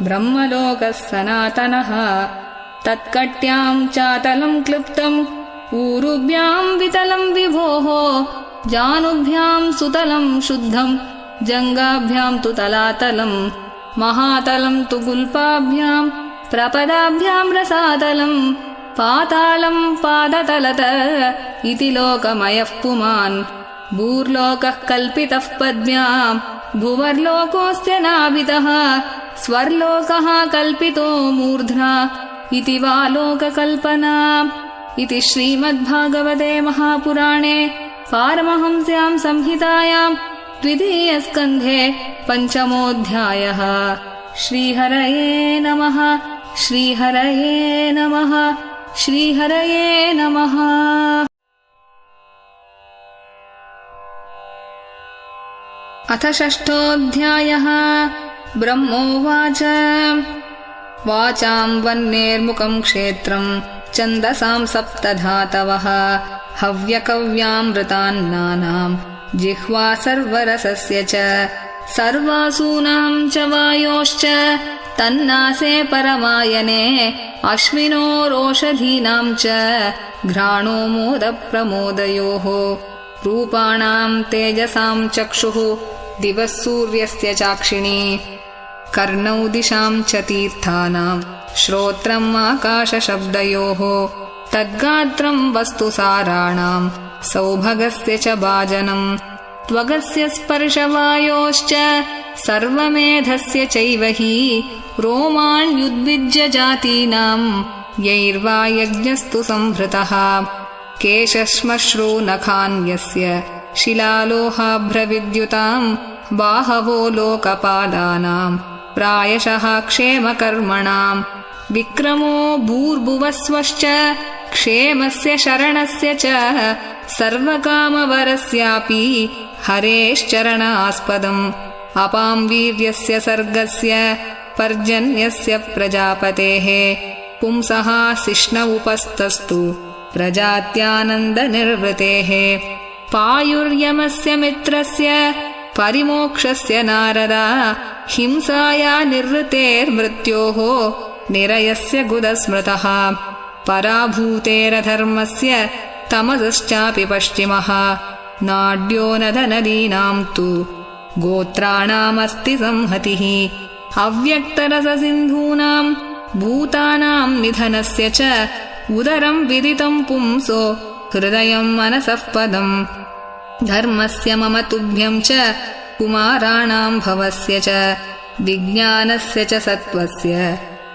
ब्रह्मलोकः सनातनः तत्कट्याम् चातलम् क्लृप्तम् ऊरुभ्याम् वितलम् विभोः जानुभ्याम् सुतलम् शुद्धम् जङ्गाभ्याम् तु तलातलम् महातलम् तु गुल्पाभ्याम् प्रपदाभ्याम् रसातलम् पातालम् पादतलत इति लोकमयः पुमान् भूर्लोकः कल्पितः पद्भ्याम् भुवर्लोकोऽस्य नाभितः स्वर्लोकः कल्पितो मूर्ध्ना इति वा लोककल्पना इति श्रीमद्भागवते महापुराणे पारमहंस्याम् संहितायाम् द्वितीयस्कन्धे पञ्चमोऽध्यायः। श्रीहरये नमः। श्रीहरये नमः। श्रीहरये नमः। अथ षष्ठोऽध्यायः। ब्रह्मोवाच वाचाम् वह्नेर्मुखम् क्षेत्रम् छन्दसाम् सप्तधातवः हव्यकव्यामृतान्नानाम् जिह्वा सर्वरसस्य च सर्वासूनां च वायोश्च तन्नासे परमायने अश्विनोरोषधीनां च घ्राणो मोदप्रमोदयोः रूपाणां तेजसां चक्षुः दिवः सूर्यस्य चाक्षिणी कर्णौ दिशां च तीर्थानां श्रोत्रम् आकाशशब्दयोः तद्गात्रं वस्तुसाराणां सौभगस्य च भाजनम् त्वगस्य स्पर्शवायोश्च सर्वमेधस्य चैव हि रोमाण्युद्भिज्य जातीनां यैर्वा यज्ञस्तु संहृतः केशश्मश्रूनखान्यस्य शिलालोहाभ्रविद्युतां बाहवो लोकपालानां प्रायशः क्षेमकर्मणां विक्रमो भूर्भुवस्वश्च क्षेमस्य शरणस्य च सर्वकामवरस्यापि हरेश्चरणास्पदम् अपां वीर्यस्य सर्गस्य पर्जन्यस्य प्रजापतेः पुंसः शिष्ण उपस्तस्तु प्रजात्यानन्दनिर्वृतेः पायुर्यमस्य मित्रस्य परिमोक्षस्य नारदा हिंसाया निर्वृतेर्मृत्योः निरयस्य गुदस्मृतः पराभूतेरधर्मस्य तमसश्चापि पश्चिमः नाड्यो नदनदीनां तु गोत्राणामस्ति संहतिः अव्यक्तरससिन्धूनां भूतानां निधनस्य च उदरं विदितं पुंसो हृदयं मनसः पदम् धर्मस्य मम तुभ्यं च कुमाराणां भवस्य च विज्ञानस्य च सत्त्वस्य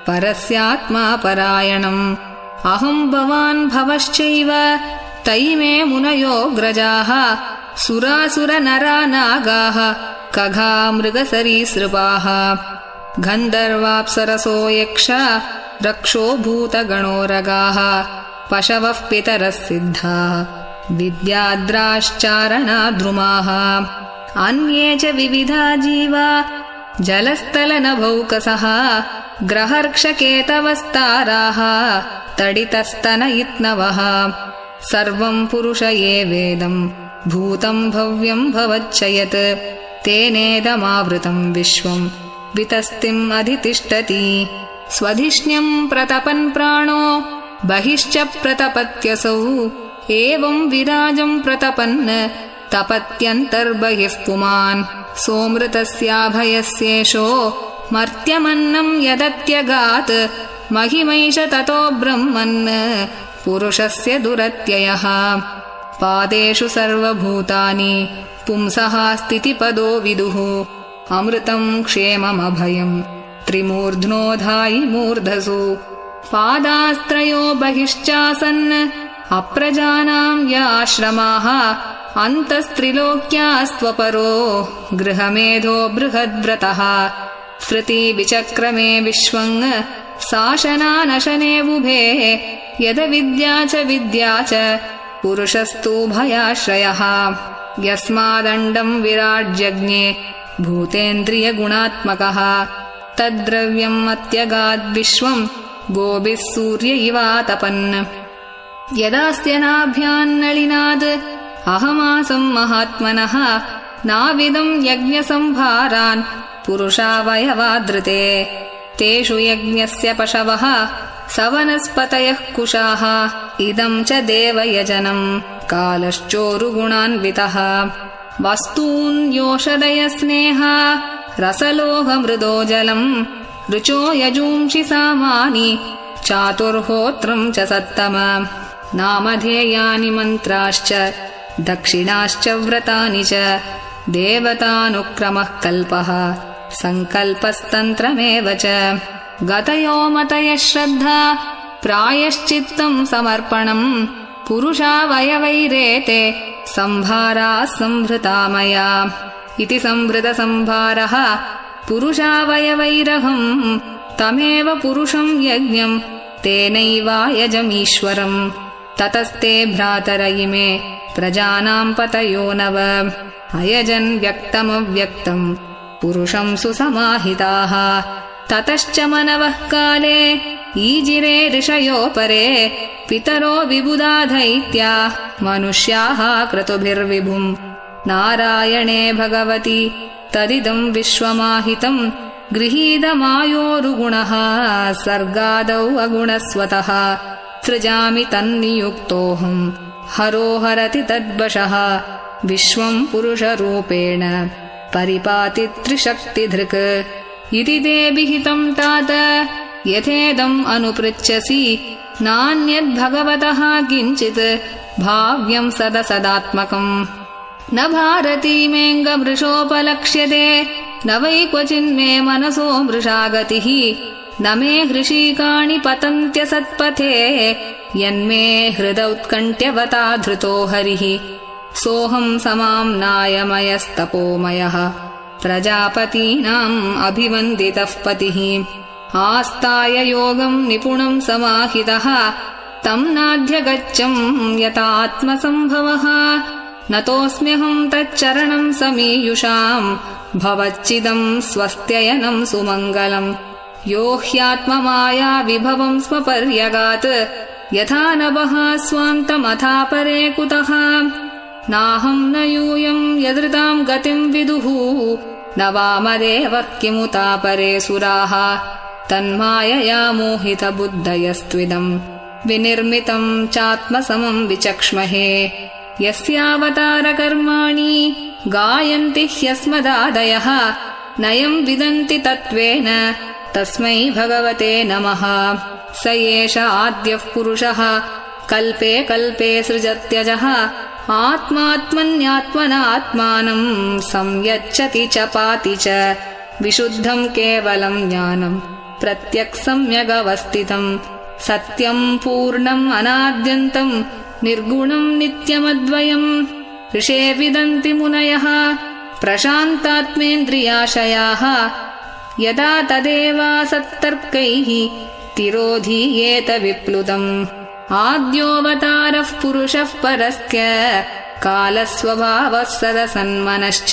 परस्यात्मा परायणम् अहं भवान् भवश्चैव तैमे मुनयोऽग्रजाः सुरासुरनरा नागाः खगा मृगसरीसृपाः गन्धर्वाप्सरसो यक्षा रक्षो भूतगणोरगाः पशवः पितरः सिद्धाः विद्याद्राश्चारणाद्रुमाः अन्ये च विविधा जीवा जलस्थलनभौकसः ग्रहर्क्षकेतवस्ताराः तडितस्तनयित्नवः सर्वं पुरुष ये वेदं भूतं भव्यं भवच्च यत् तेनेदमावृतं विश्वं वितस्तिम् अधितिष्ठति स्वधिष्ण्यं प्रतपन् प्राणो बहिश्च प्रतपत्यसौ एवं विराजं प्रतपन् तपत्यन्तर्बहिः पुमान् सोमृतस्याभयस्येषो मर्त्यमन्नं यदत्यगात् महिमैष ततो ब्रह्मन् पुरुषस्य दुरत्ययः पादेषु सर्वभूतानि पुंसः स्थितिपदो विदुः अमृतं क्षेममभयं त्रिमूर्ध्नोधायि मूर्धसु पादास्त्रयो बहिश्चासन् अप्रजानां याश्रमाः अन्तस्त्रिलोक्यास्त्वपरो गृहमेधो बृहद्व्रतः श्रुति विचक्रमे विश्वं शासनानशने बुभे यदविद्या च विद्या च पुरुषस्तु भयाश्रयः यस्मादण्डं विराज्यज्ञे भूतेन्द्रियगुणात्मकः तद्द्रव्यम् अत्यगाद्विश्वं गोभिः सूर्य इवातपन् यदास्य नाभ्यान्नलिनाद् अहमासं महात्मनः नाविदं यज्ञसंभारान् पुरुषावयवादृते तेषु यज्ञस्य पशवः सवनस्पतयः कुशाः इदं च देवयजनं कालश्चोरुगुणान्वितः वस्तून्योषधयस्नेहा रसलोहमृदो जलम् ऋचो यजूंषि सामानि चातुर्होत्रं च सत्तम नामधेयानि मन्त्राश्च दक्षिणाश्च व्रतानि च देवतानुक्रमः कल्पः सङ्कल्पस्तन्त्रमेव च गतयो मतयः श्रद्धा प्रायश्चित्तं समर्पणम् पुरुषावयवैरेते संभाराः संभृता मया इति संभृतसंभारः पुरुषावयवैरहम् तमेव पुरुषं यज्ञं तेनैवायजमीश्वरम् ततस्ते भ्रातर इमे प्रजानां पतयो नव अयजन् व्यक्तमव्यक्तम् पुरुषं सुसमाहिताः ततश्च मनवः काले ईजिरे ऋषयो परे पितरो विबुधा दैत्या मनुष्याः क्रतुभिर्विभुम् नारायणे भगवति तदिदं विश्वमाहितं गृहीतमायोरुगुणः सर्गादौ अगुणस्वतः सृजामि तन्नियुक्तोऽहं हरो हरति तद्वशः विश्वं पुरुषरूपेण परिपाति त्रिशक्तिधृक् इति ते विहितं तात यथेदम् अनुपृच्छसि नान्यद्भगवतः किञ्चित् भाव्यं सदसदात्मकम् न भारतीमेऽङ्गमृषोपलक्ष्यते न वै क्वचिन्मे मनसो मृषा गतिः न मे हृषीकाणि पतन्त्यसत्पथे यन्मे हृदौत्कण्ठ्यवता धृतो हरिः सोऽहं समाम्नायमयस्तपोमयः प्रजापतीनाम् अभिवन्दितः पतिः आस्ताय योगं निपुणं समाहितः तं नाध्यगच्छं यतात्मसम्भवः नतोऽस्म्यहं तच्चरणं समीयुषाम् भवच्चिदं स्वस्त्ययनं सुमङ्गलम् यो ह्यात्ममाया विभवं स्म पर्यगात् यथा नभः स्वान्तमथापरे कुतः नाहं न यूयं यदृतां गतिं विदुः न वामदेवः किमुतापरे सुराः तन्मायया मोहितबुद्धयस्त्विदं विनिर्मितं चात्मसमं विचक्ष्महे यस्यावतारकर्माणि गायन्ति ह्यस्मदादयः नयं विदन्ति तत्त्वेन तस्मै भगवते नमः स एष आद्यः पुरुषः कल्पे कल्पे सृजत्यजः आत्मात्मन्यात्मनात्मानं संयच्छति च पाति च विशुद्धं केवलं ज्ञानं प्रत्यक्सम्यगवस्थितं सत्यं पूर्णम् अनाद्यन्तं निर्गुणं नित्यमद्वयम् ऋषे विदन्ति मुनयः प्रशान्तात्मेन्द्रियाशयाः यदा तदेवासत्तर्कैः तिरोधीयेत विप्लुतम् आद्योऽवतारः पुरुषः परस्य कालस्वभावः सदसन्मनश्च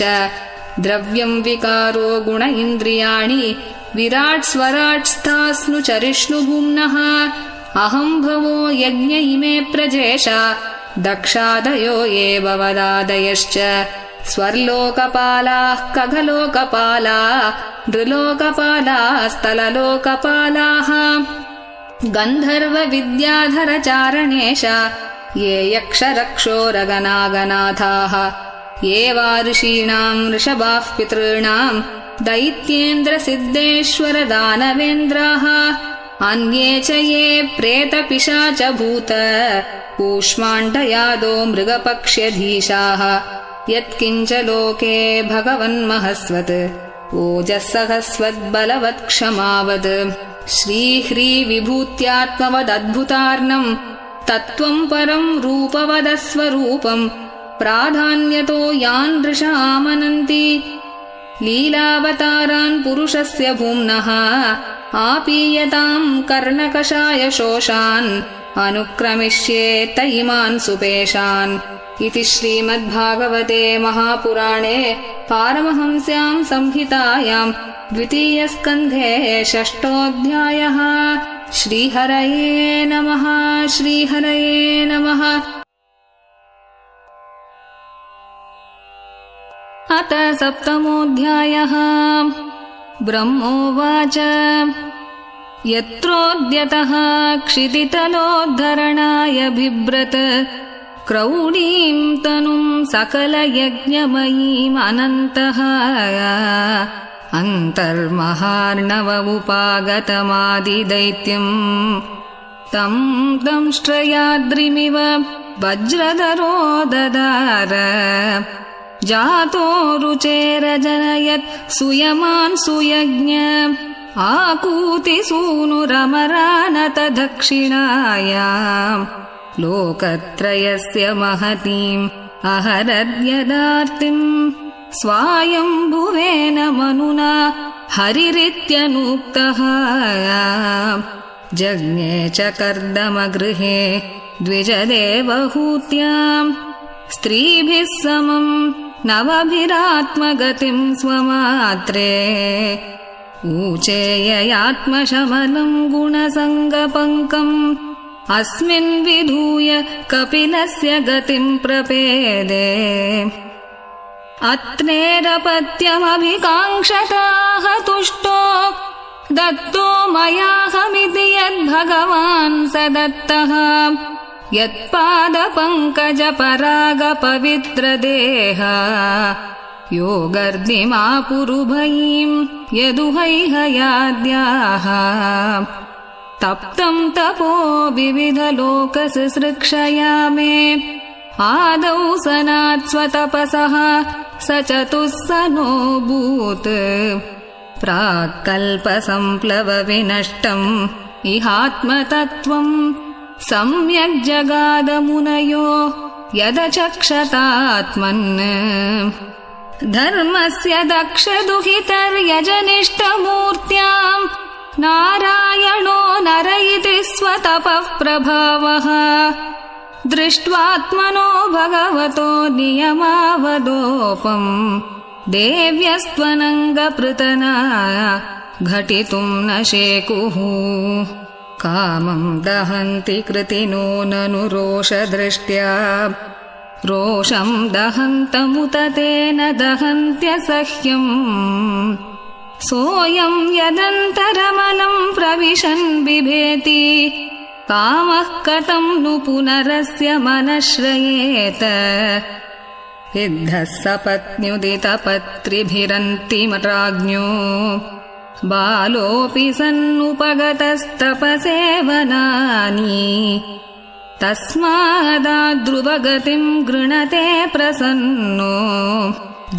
द्रव्यं विकारो गुण इन्द्रियाणि विराट् स्वराट् स्थास्नु चरिष्णुभुम्नः अहं भवो यज्ञ इमे प्रजेशा दक्षादयो एव वदादयश्च स्वर्लोकपालाः खगलोकपालाः नृलोकपालाः स्थललोकपालाः गन्धर्वविद्याधरचारणेश ये यक्षरक्षोरगनागनाथाः ये वा ऋषीणां ऋषभाः पितॄणां दैत्येन्द्रसिद्धेश्वरदानवेन्द्राः अन्ये च ये प्रेतपिशाचभूत कूष्माण्डयादो मृगपक्ष्यधीशाः यत्किञ्च लोके भगवन्महस्वत् ओजःसहस्वद्बलवत्क्षमावत् श्रीह्रीविभूत्यात्मवदद्भुतार्णं तत्त्वं परं रूपवदस्वरूपं प्राधान्यतो यान् नृषामनन्ति लीलावतारान् पुरुषस्य भूम्नः आपीयतां कर्णकषायशोषान् अनुक्रमिष्ये तैमान् सुपेशान् इति श्रीमद्भागवते महापुराणे पारमहंस्यां संहितायां द्वितीयस्कन्धे षष्ठोऽध्यायः। श्रीहरये नमः। श्रीहरये नमः। अथ सप्तमोऽध्यायः। ब्रह्मोवाच यत्रोद्यतः क्षितितलोद्धरणाय बिभ्रत् क्रौडीं तनुं सकलयज्ञमयीम् अनन्तः अन्तर्महार्णव उपागतमादिदैत्यम् तं दंष्ट्रयाद्रिमिव वज्रधरो ददार जातो रुचेरजनयत् सुयमान् सुयज्ञ आकूतिसूनुरमरानत दक्षिणायाम् लोकत्रयस्य महतीम् अहरद्यदार्तिम् स्वायम्भुवेन मनुना हरिरित्यनूक्तः जज्ञे च कर्दमगृहे द्विजदेवहूत्याम् स्त्रीभिः समम् नवभिरात्मगतिम् स्वमात्रे ऊचेययात्मशमलम् गुणसङ्गपङ्कम् अस्मिन् विधूय कपिलस्य गतिम् प्रपेदे अत्रेरपत्यमभिकाङ्क्षताः तुष्टो दत्तो मयाहमिति यद्भगवान् स दत्तः यत्पादपङ्कजपरागपवित्रदेह योगर्दिमापुरुभयीं यदुहैहयाद्याः तप्तं तपो विविधलोकसृक्षया मे आदौ सनात्स्वतपसः स चतुस्सनोऽभूत् प्राक्कल्पसम्प्लवविनष्टम् इहात्मतत्त्वम् सम्यक् जगादमुनयो यदचक्षतात्मन् धर्मस्य दक्षदुहितर्यजनिष्ठमूर्त्याम् नारायणो नर इति स्वतपः प्रभावः दृष्ट्वात्मनो भगवतो नियमावदोपम् देव्यस्त्वनङ्गपृतना घटितुं न शेकुः कामं दहन्ति कृतिनो ननु रोषदृष्ट्या रोषं दहन्तमुत तेन दहन्त्यसह्यम् सोऽयं यदन्तरमलं प्रविशन् बिभेति कामः कथं नु पुनरस्य मनश्रयेत विद्धः सपत्न्युदितपत्रिभिरन्तिमराज्ञो बालोऽपि सन्नुपगतस्तपसेवनानि तस्मादाद्रुवगतिं गृणते प्रसन्नो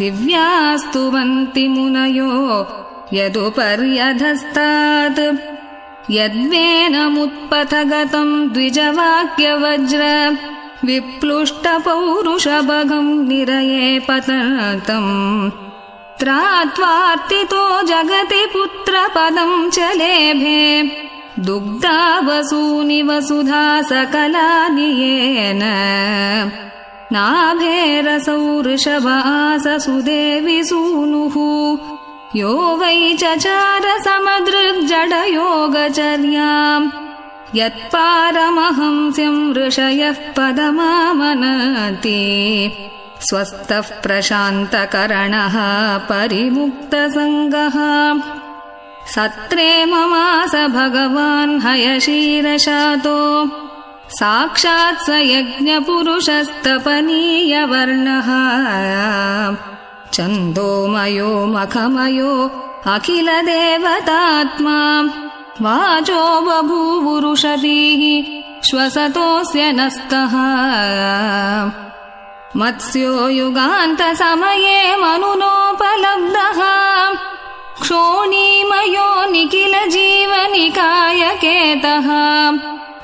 दिव्यास्तुवन्ति मुनयो यदुपर्यधस्तात् यद्वेनमुत्पथगतं द्विजवाक्यवज्र विप्लुष्टपौरुषभगं निरये पतन्तम् त्रात्वार्तितो जगति पुत्रपदं च लेभे दुग्धावसूनि वसुधा सकलानि येन नाभेरसौऋषभाससुदेवि सूनुः यो वै चचार समदृग्जडयोगचर्याम् यत्पारमहंस्यं ऋषयः पदमामनति स्वस्थः प्रशान्तकरणः परिमुक्तसङ्गः सत्रे ममास भगवान् हयशीरशातो साक्षात् स यज्ञपुरुषस्तपनीयवर्णः छन्दोमयो मखमयो अखिलदेवतात्मा वाचो बभूवुरुषतीः श्वसतोऽस्य नस्तः मत्स्यो युगान्तसमये मनुनोपलब्धः क्षोणीमयो निखिल जीवनिकायकेतः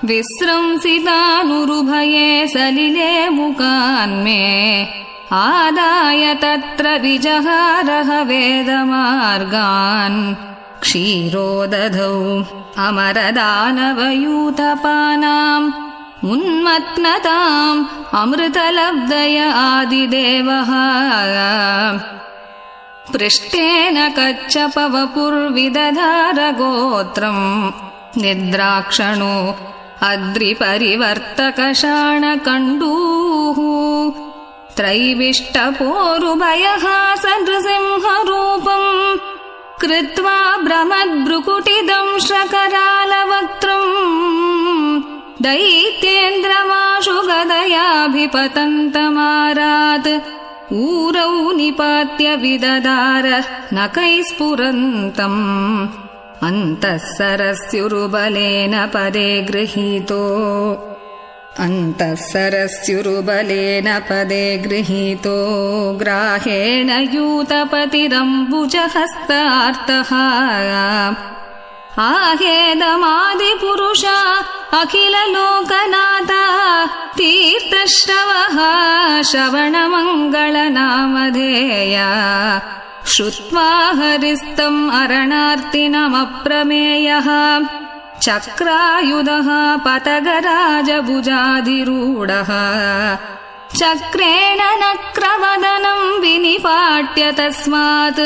विस्रंसितानुरुभये सलिले मुखान्मे आदाय तत्र विजहारः वेदमार्गान् क्षीरोदधौ अमरदानवयूथपानाम् उन्मत्नताम् अमृतलब्धय आदिदेवः पृष्ठेन कच्छपवपुर्विदधारगोत्रम् निद्राक्षणो अद्रिपरिवर्तकशाणकण्डूः त्रैविष्टपोरुभयहासनृसिंहरूपम् कृत्वा भ्रमद्भ्रुकुटिदंश्रकरालवक्त्रम् दैत्येन्द्रमाशु गदयाभिपतन्तमारात् ऊरौ निपात्य विदधार नखैस्फुरन्तम् अन्तःसरस्युरुबलेन पदे गृहीतो ग्राहेण यूतपतिरम्बुजहस्तार्तः आहेदमादिपुरुषा अखिललोकनाथा तीर्थश्रवः श्रवणमङ्गलनामधेया श्रुत्वा हरिस्तम् अरणार्तिनमप्रमेयः चक्रायुधः पतगराजभुजाधिरूढः चक्रेण नक्रवदनं विनिपाट्य तस्मात्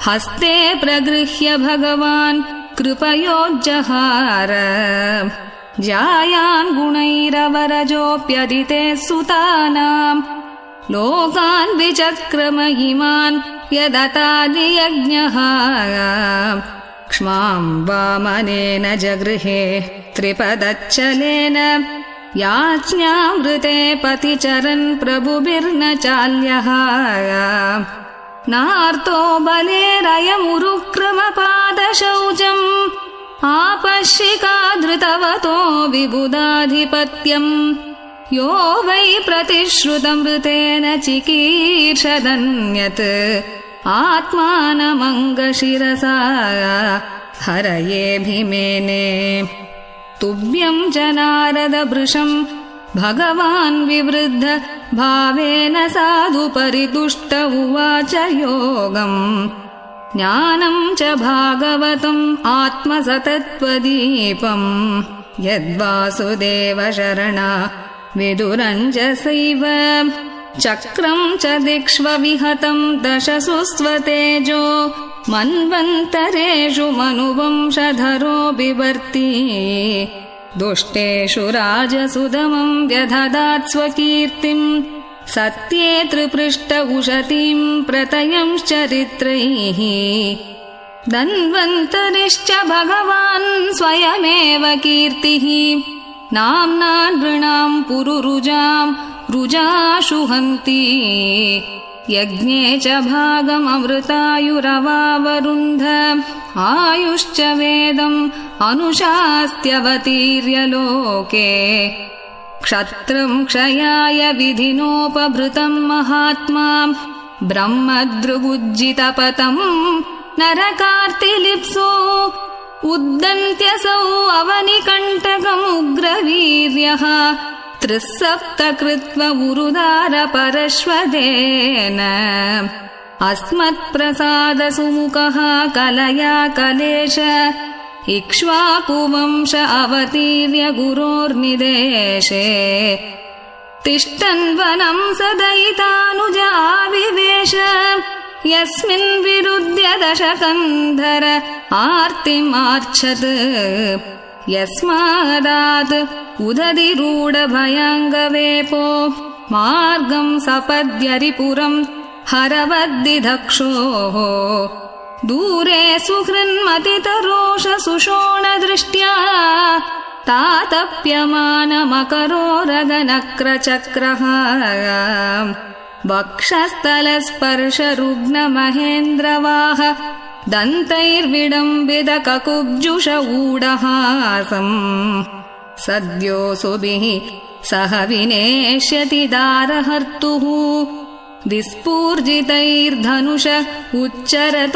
हस्ते प्रगृह्य भगवान् कृपयोज्जहार जायान् गुणैरवरजोऽप्यदिते सुतानाम् लोकान् विचक्रम इमान् यदतादियज्ञः क्ष्मां वामनेन जगृहे त्रिपदच्चलेन याज्ञामृते पतिचरन् प्रभुभिर्न चाल्यः नार्तो बलेरयमुरुक्रमपादशौचम् आपश्यिका धृतवतो विबुधाधिपत्यम् यो वै प्रतिश्रुतमृतेन चिकीर्षदन्यत् आत्मानमङ्गशिरसा हरये भीमेने तुभ्यं च नारदभृशं भगवान् विवृद्ध भावेन साधु परितुष्ट उवाच योगम् ज्ञानं च भागवतम् आत्मसतत्वदीपम् यद्वासुदेव शरणा विदुरञ्जसैव चक्रं च दिक्ष्वविहतं दशसु स्वतेजो मन्वन्तरेषु मनुवंशधरो बिभर्ति दुष्टेषु राजसुदमं व्यधदात् स्वकीर्तिम् सत्ये त्रिपृष्ठ उशतीं प्रतयंश्चरित्रैः धन्वन्तरिश्च भगवान् स्वयमेव कीर्तिः नाम्ना नृणां पुरुरुजां रुजाशुहन्ति यज्ञे च भागममृतायुरवावरुन्ध आयुश्च वेदम् अनुशास्त्यवतीर्य लोके क्षत्रं क्षयाय विधिनोपभृतं महात्मा ब्रह्मदृगुज्जितपतं नरकार्तिलिप्सो उद्दन्त्यसौ अवनिकण्टकमुग्रवीर्यः त्रिसप्त कृत्वा उरुदार परश्वदेन अस्मत्प्रसादसुमुखः कलया कलेश इक्ष्वाकुवंश अवतीर्य गुरोर्निदेशे तिष्ठन् वनं सदयितानुज आविवेश यस्मिन् विरुध्य दशकन्धर आर्तिमार्च्छत् यस्मादात् उदधिरूढभयाङ्गवेपो मार्गं सपद्यरिपुरं हरवद्दिधक्षोः दूरे सुहृन्मतितरोष सुषोणदृष्ट्या तातप्यमानमकरोरगनक्रचक्रः वक्षस्थलस्पर्शरुग्नमहेन्द्रवाह दन्तैर्विडम्बितककुब्जुष ऊढहासम् सद्योऽसुभिः सह विनेष्यति दारहर्तुः विस्फूर्जितैर्धनुष उच्चरतोदिसैन्ये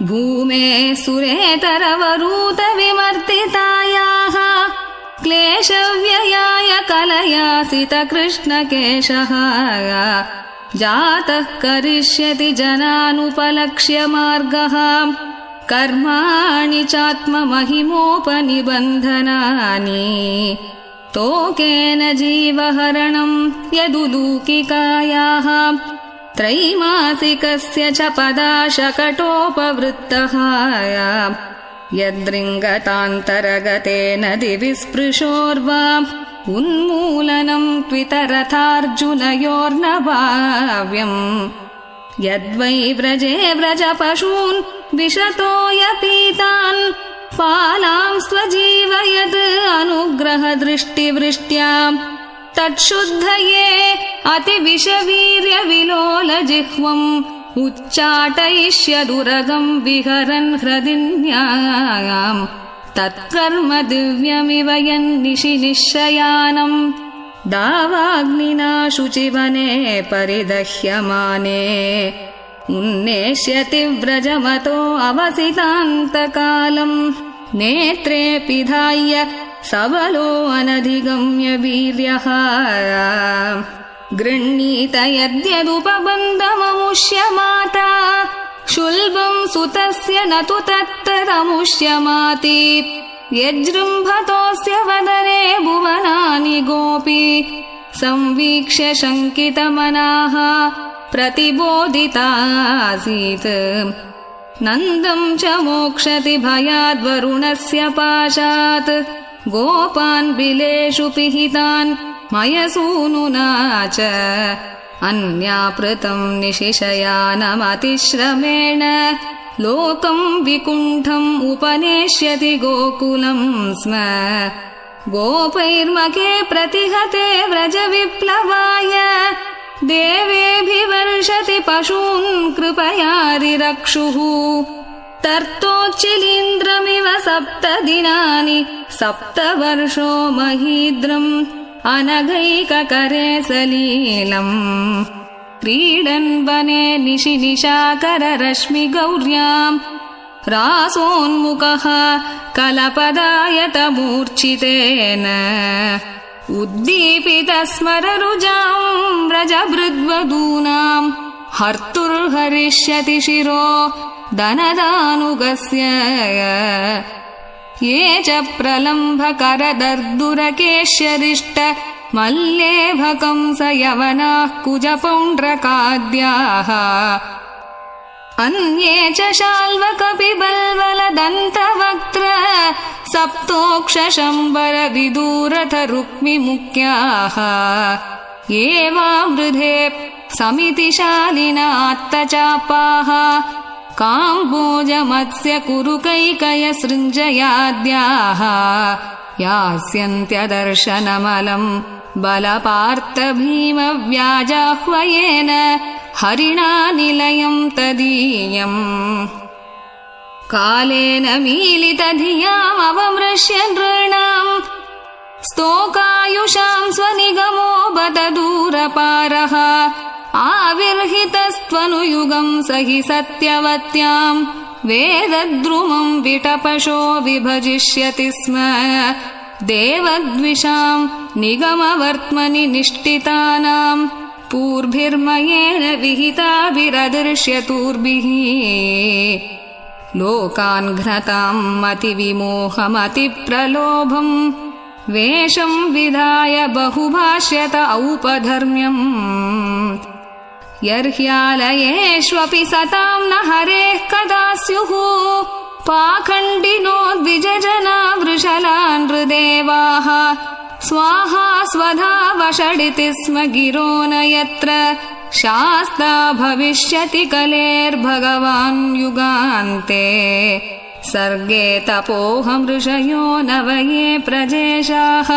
भूमे सुरेतरवरूतविमर्दितायाः क्लेशव्ययाय कलयासितकृष्णकेशः जातः करिष्यति जनानुपलक्ष्य मार्गः कर्माणि चात्ममहिमोपनिबन्धनानि तोकेन जीवहरणं यदुलूकिकायाः त्रैमासिकस्य च पदाशकटोपवृत्तः यद्रिङ्गतान्तरगतेन दिवि स्पृशोर्वा उन्मूलनं त्वितरथार्जुनयोर्न भाव्यम् यद्वै व्रजे व्रजपशून् विशतोऽयपीतान् पालां स्वजीवयत् अनुग्रहदृष्टिवृष्ट्या तच्छुद्धये अतिविषवीर्यविलोलजिह्वम् उच्चाटयिष्यदुरगं विहरन् हृदिन्याम् तत्कर्म दिव्यमिव यन्निशि निश्शयानम् दावाग्निना शुचिवने परिदह्यमाने उन्नेष्यति व्रजमतो अवसितान्तकालम् नेत्रे पिधाय सबलो अनधिगम्य वीर्यः गृह्णीत यद्यदुपबन्धममुष्य माता शुल्बं सुतस्य न तु तत्तदमुष्यमाति यज्जृम्भतोऽस्य वदने भुवनानि गोपी संवीक्ष्य शङ्कितमनाः प्रतिबोधितासीत् नन्दं च मोक्षति भयाद्वरुणस्य पाशात् गोपान् बिलेषु पिहितान् मयसूनुना च अन्यापृतं निशिशयानमतिश्रमेण लोकं विकुण्ठम् उपनेष्यति गोकुलं स्म गोपैर्मके प्रतिहते व्रजविप्लवाय देवेऽभिवर्षति पशून् कृपयारिरक्षुः तर्तोच्चिलीन्द्रमिव 7 दिनानि 7 वर्षो महीद्रम् अनघैककरे सलीलम् क्रीडन् वने निशिनिशाकररश्मिगौर्याम् रासोन्मुखः कलपदायतमूर्च्छितेन उद्दीपितस्मररुजाम् व्रजभृद्वधूनाम् हर्तुर्हरिष्यति शिरो दनदानुगस्य ये च प्रलम्भकरदर्दुरकेश्यरिष्ट मल्लेभकंस यवनाः कुजपौण्ड्रकाद्याः अन्ये च शाल्वकपिबल्वलदन्तवक्त्र सप्तोक्षशम्बरविदूरथरुक्मिमुख्याः एवामृधे समितिशालिनात्तचापाः काम्बोजमत्स्य कुरुकैकयसृञ्जयाद्याः यास्यन्त्यदर्शनमलम् बलपार्थभीमव्याजाह्वयेन हरिणा निलयम् तदीयम् कालेन मीलितधियामवमृश्य नृणाम् स्तोकायुषाम् स्वनिगमो बत दूरपारः आविर्हितस्त्वनुयुगम् स हि सत्यवत्याम् वेदद्रुमम् विटपशो विभजिष्यति स्म देवद्विषाम् निगमवर्त्मनि निष्ठितानाम् पूर्भिर्मयेन विहिताभिरदृश्यतूर्भिः लोकान् घ्नताम् मतिविमोहमतिप्रलोभम् वेषम् विधाय बहुभाष्यत औपधर्म्यम् यर्ह्यालयेष्वपि सताम् न हरेः कदा स्युः पाखण्डिनो द्विजजना वृषलान् नृदेवाः स्वाहा स्वधा वषडिति स्म गिरो न यत्र शास्ता भविष्यति कलेर्भगवान् युगान्ते सर्गे तपोऽहमृषयो नवये प्रजेशाः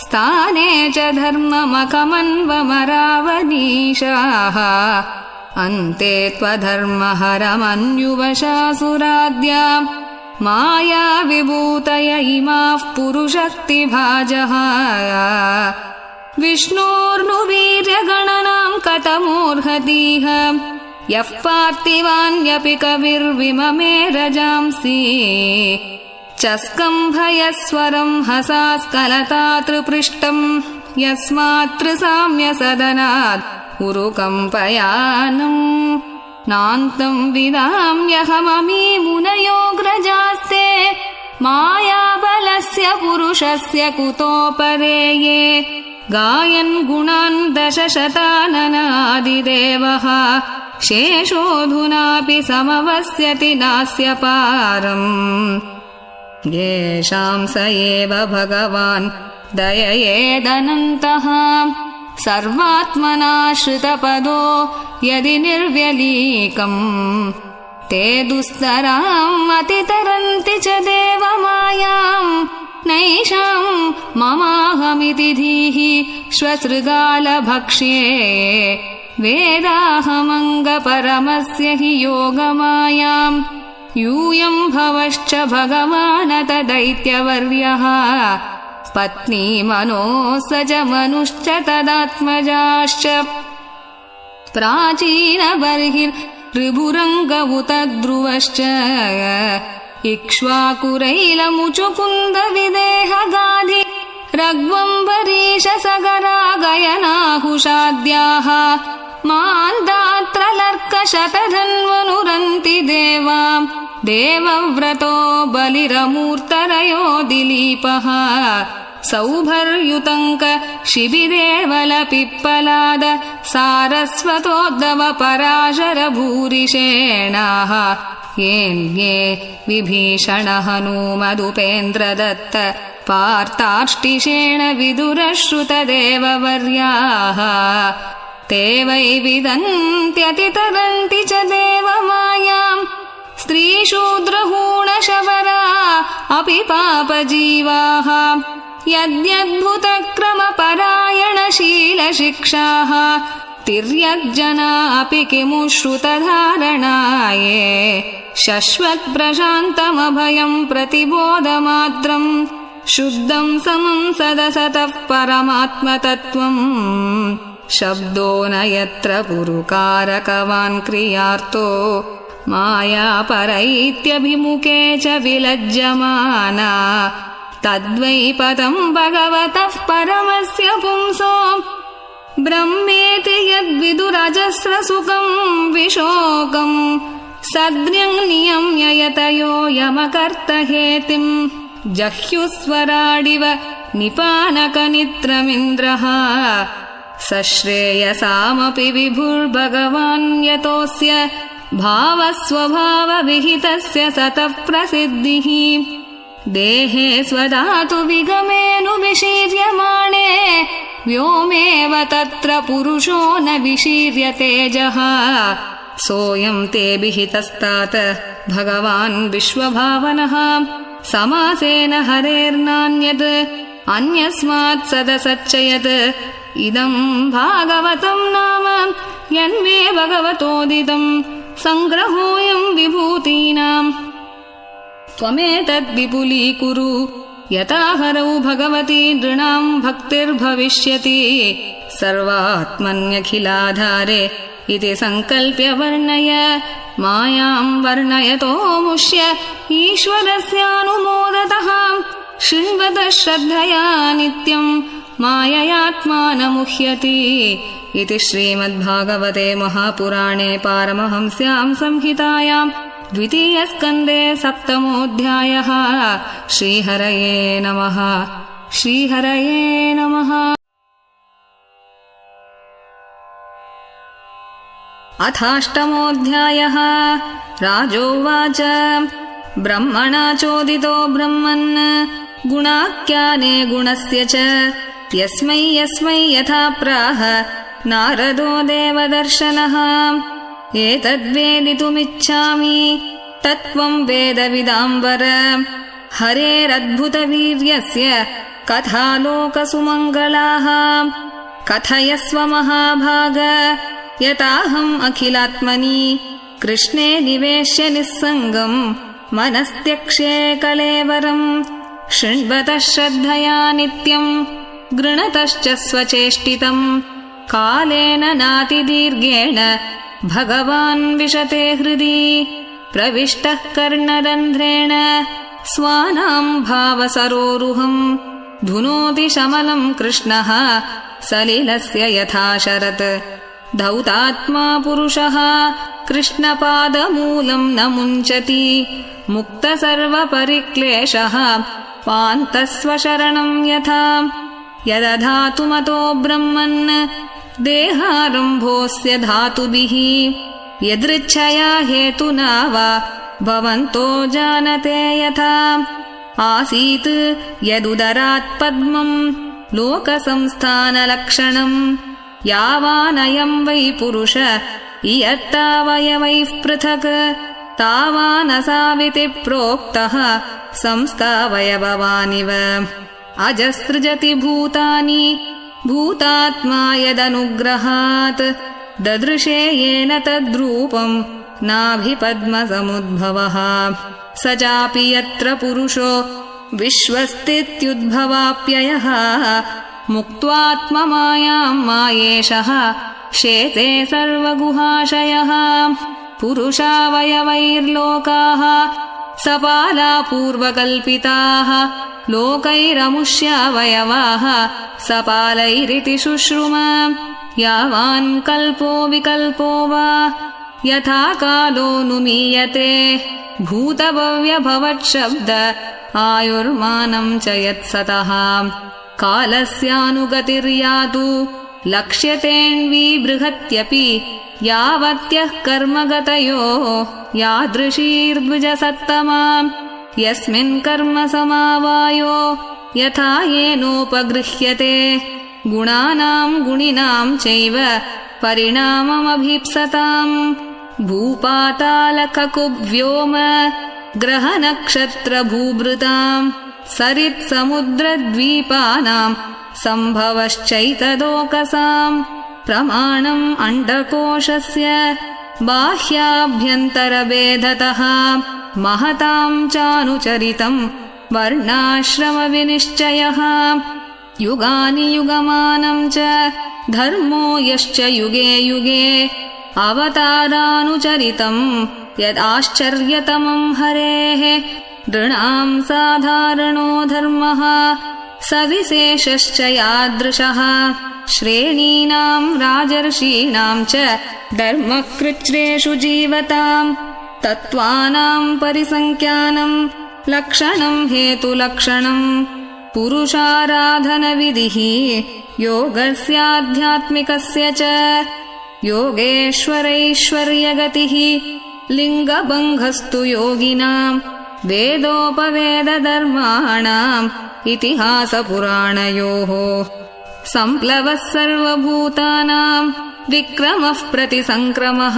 स्थाने च धर्ममकमन्वमरावनीशाः अन्ते त्वधर्महरमन्युवशासुराद्या माया विभूतय इमाः पुरुषक्तिभाजः विष्णोर्नुवीर्यगणनाम् कथमोर्हतीह यः पार्थिवान्यपि कविर्विममे रजांसि चस्कम्भयस्वरम् हसास्कलतातृपृष्टम् यस्मात्तृसाम्यसदनात् उरुकम्पयानम् नान्तम् विदाम्यहममी मुनयोऽग्रजास्ते मायाबलस्य पुरुषस्य कुतोपरेये गायन् गुणान् 10,000 शेषोऽधुनापि समवस्यति नास्य पारम् येषाम् स एव भगवान् दययेदनन्तः सर्वात्मनाश्रितपदो यदि निर्व्यलीकम् ते दुस्तराम् अतितरन्ति च देवमायाम् नैषाम् ममाहमिति धीः श्वसृगालभक्ष्ये वेदाहमङ्गपरमस्य हि योगमायाम् यूयम् भवश्च भगवानत दैत्यवर्यः पत्नी मनोः स च मनुश्च तदात्मजाश्च प्राचीनबर्हिर्ऋभुरङ्ग उत ध्रुवश्च इक्ष्वाकुरैलमुचुकुन्दविदेहगाधि रघ्वम्बरीशसगरागयनाहुषाद्याः मान्दात्रलर्कशतधन्वनुरन्ति देवाम् देवव्रतो बलिरमूर्तरयो दिलीपः सौभर्युतङ्क शिबिदेवलपिप्पलाद सारस्वतोद्दव पराशर भूरिषेणाः येन्ये विभीषण हनूमदुपेन्द्रदत्त पार्तार्ष्टिशेण विदुरश्रुतदेववर्याः ते वै विदन्त्यतितरन्ति च देवमायाम् स्त्रीशूद्रहूणशबरा अपि पापजीवाः यद्यद्भुतक्रमपरायणशीलशिक्षाः तिर्यग्जना अपि किमु श्रुतधारणाये शश्वत्प्रशान्तमभयम् प्रतिबोधमात्रम् शुद्धम् समम् सदसतः परमात्मतत्त्वम् शब्दो न यत्र पुरुकारकवान् क्रियार्थो मायापरैत्यभिमुखे च विलज्जमाना तद्वै पदम् भगवतः परमस्य पुंसो ब्रह्मेति यद्विदुरजस्रसुखम् विशोकम् सद्र्यम् नियम्य यतयो यमकर्तहेतिम् जह्युस्वराडिव निपानकनित्रमिन्द्रः सश्रेयसामपि विभुर्भगवान् यतोऽस्य भावस्वभावविहितस्य सतः प्रसिद्धिः देहे स्वधातु विगमेनु विशीर्यमाणे व्योमेव तत्र पुरुषो न विशीर्यतेजः सोऽयम् ते विहितस्तात भगवान् विश्वभावनः समासेन हरेर्नान्यत् अन्यस्मात् सदसच्चयत् इदम् भागवतम् नाम यन्मे भगवतोदितम् सङ्ग्रहोऽयम् विभूतीनाम् त्वमेतद्विपुलीकुरु यथा हरौ भगवती नृणाम् भक्तिर्भविष्यति सर्वात्मन्यखिलाधारे इति सङ्कल्प्य वर्णय मायाम् वर्णयतो मुष्य ईश्वरस्यानुमोदतः शृण्वतः श्रद्धया नित्यम् माययात्मानमुह्यति इति श्रीमद्भागवते महापुराणे पारमहंस्याम् संहितायाम् द्वितीयस्कन्धे 7मोऽध्यायः। श्रीहरये नमः। श्रीहरये नमः। अथाष्टमोऽध्यायः। राजोवाच ब्रह्मणा चोदितो ब्रह्मन् गुणाख्याने गुणस्य च यस्मै यस्मै यथा प्राह नारदो देवदर्शनः एतद्वेदितुमिच्छामि तत्त्वं वेदविदाम्बर हरेरद्भुतवीर्यस्य कथालोकसुमङ्गलाः कथयस्व महाभाग यताहम् अखिलात्मनि कृष्णे निवेश्य निस्सङ्गम् मनस्त्यक्ष्ये कलेवरम् शृण्वतः श्रद्धया नित्यम् गृणतश्च स्वचेष्टितम् कालेन नातिदीर्घेण भगवान् विशते हृदि प्रविष्टः कर्णरन्ध्रेण स्वानाम् भावसरोरुहम् धुनोति शमलम् कृष्णः सलिलस्य यथा शरत् धौतात्मा पुरुषः कृष्णपादमूलम् न मुञ्चति मुक्तसर्वपरिक्लेशः पान्तस्वशरणम् यथा यदधातुमतो ब्रह्मन् देहारम्भोऽस्य धातुभिः यदृच्छया हेतुना वा भवन्तो जानते यथा आसीत् यदुदरात् पद्मम् लोकसंस्थानलक्षणम् यावानयम् वै पुरुष इयत्तावयवैः पृथक् तावानसाविति प्रोक्तः संस्थावयववानिव अजसृजति भूतानि भूतात्मा यदनुग्रहात् ददृशे येन तद्रूपम् नाभिपद्मसमुद्भवः स चापि यत्र पुरुषो विश्वस्थित्युद्भवाप्ययः मुक्त्वात्ममायाम् मायेशः शेते सर्वगुहाशयः पुरुषावयवैर्लोकाः सपाला पूर्वकल्पिताः लोकैरमुष्यावयवाः सपालैरिति शुश्रुम यावान् कल्पो विकल्पो वा यथा कालो नुमीयते भूतभव्यभवच्छब्द आयुर्मानम् च यत्सतः कालस्यानुगतिर्यातु लक्ष्यतेऽन्वी बृहत्यपि यावत्यः कर्मगतयो यादृशीर्द्विजसत्तमाम् यस्मिन् कर्म समावायो यथा येनोपगृह्यते गुणानाम् गुणिनाम् चैव परिणाममभीप्सताम् भूपातालककुव्योम ग्रहनक्षत्रभूभृताम् सरित्समुद्रद्वीपानाम् सम्भवश्चैतदोकसाम् प्रमाणम् अण्डकोशस्य बाह्याभ्यन्तरभेदतः महताम् चानुचरितम् वर्णाश्रमविनिश्चयः युगानि युगमानम् च धर्मो यश्च युगे युगे अवतारानुचरितम् यदाश्चर्यतमम् हरेः नृणाम् साधारणो धर्मः सविशेषश्च यादृशः श्रेणीनाम् राजर्षीणाम् च धर्मकृच्छ्रेषु जीवताम् तत्त्वानाम् परिसङ्ख्यानम् लक्षणम् हेतुलक्षणम् पुरुषाराधनविधिः योगस्याध्यात्मिकस्य च योगेश्वरैश्वर्यगतिः लिङ्गभङ्गस्तु योगिनाम् वेदोपवेदधर्माणाम् इतिहासपुराणयोः सम्प्लवः सर्वभूतानाम् विक्रमः प्रतिसङ्क्रमः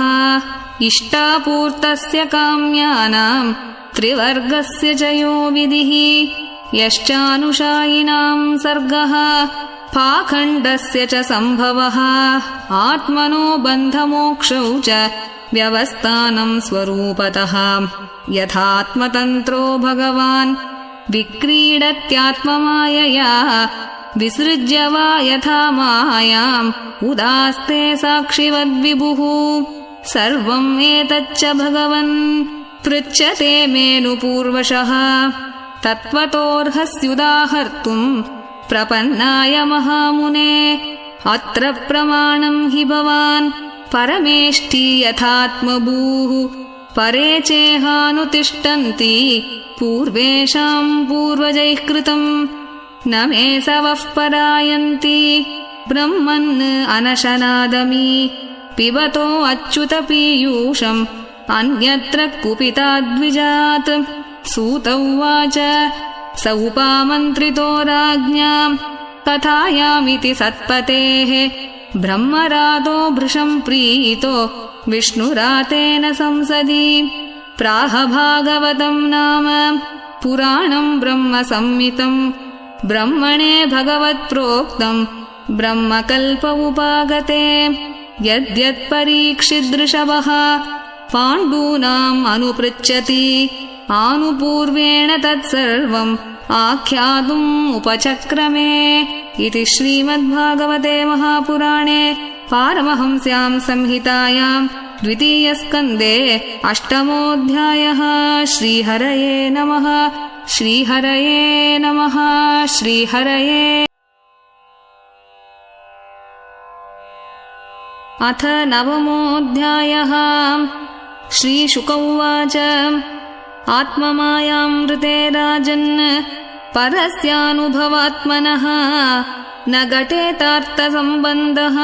इष्टापूर्तस्य काम्यानाम् त्रिवर्गस्य च यो विधिः यश्चानुशायिनाम् सर्गः पाखण्डस्य च सम्भवः आत्मनो बन्धमोक्षौ च व्यवस्थानम् स्वरूपतः यथात्मतन्त्रो भगवान् विक्रीडत्यात्ममायया विसृज्य वा यथा मायाम् उदास्ते साक्षिवद्विभुः सर्वम् एतच्च भगवन् पृच्छते मेनु पूर्वशः तत्त्वतोऽर्हस्युदाहर्तुम् प्रपन्नाय महामुने अत्र प्रमाणम् हि भवान् परमेष्टि यथात्मभूः परे चेहानुतिष्ठन्ति पूर्वेषाम् पूर्वजैः कृतम् न मे सवः परायन्ति ब्रह्मन् अनशनादमि पिबतो अच्युत पीयूषम् अन्यत्र कुपिताद्विजात् सूत उवाच स उपामन्त्रितो राज्ञाम् कथायामिति सत्पतेः ब्रह्मरातो भृशम् प्रीतो विष्णुरातेन संसदि प्राह भागवतम् नाम पुराणम् ब्रह्म संहितम् ब्रह्मणे भगवत्प्रोक्तम् ब्रह्मकल्प उपागते यद्यत्परीक्षिदृषभः पाण्डूनाम् अनुपृच्छति आनुपूर्वेण तत्सर्वम् आख्यातुम् उपचक्रमे इति श्रीमद्भागवते महापुराणे पारमहंस्याम् संहितायाम् द्वितीयस्कन्धे अष्टमोऽध्यायः। श्रीहरये नमः। श्रीहरये नमः। श्रीहरये। अथ नवमोऽध्यायः। श्रीशुक उवाच आत्ममायामृते राजन् परस्यानुभवात्मनः न घटेतार्थसम्बन्धः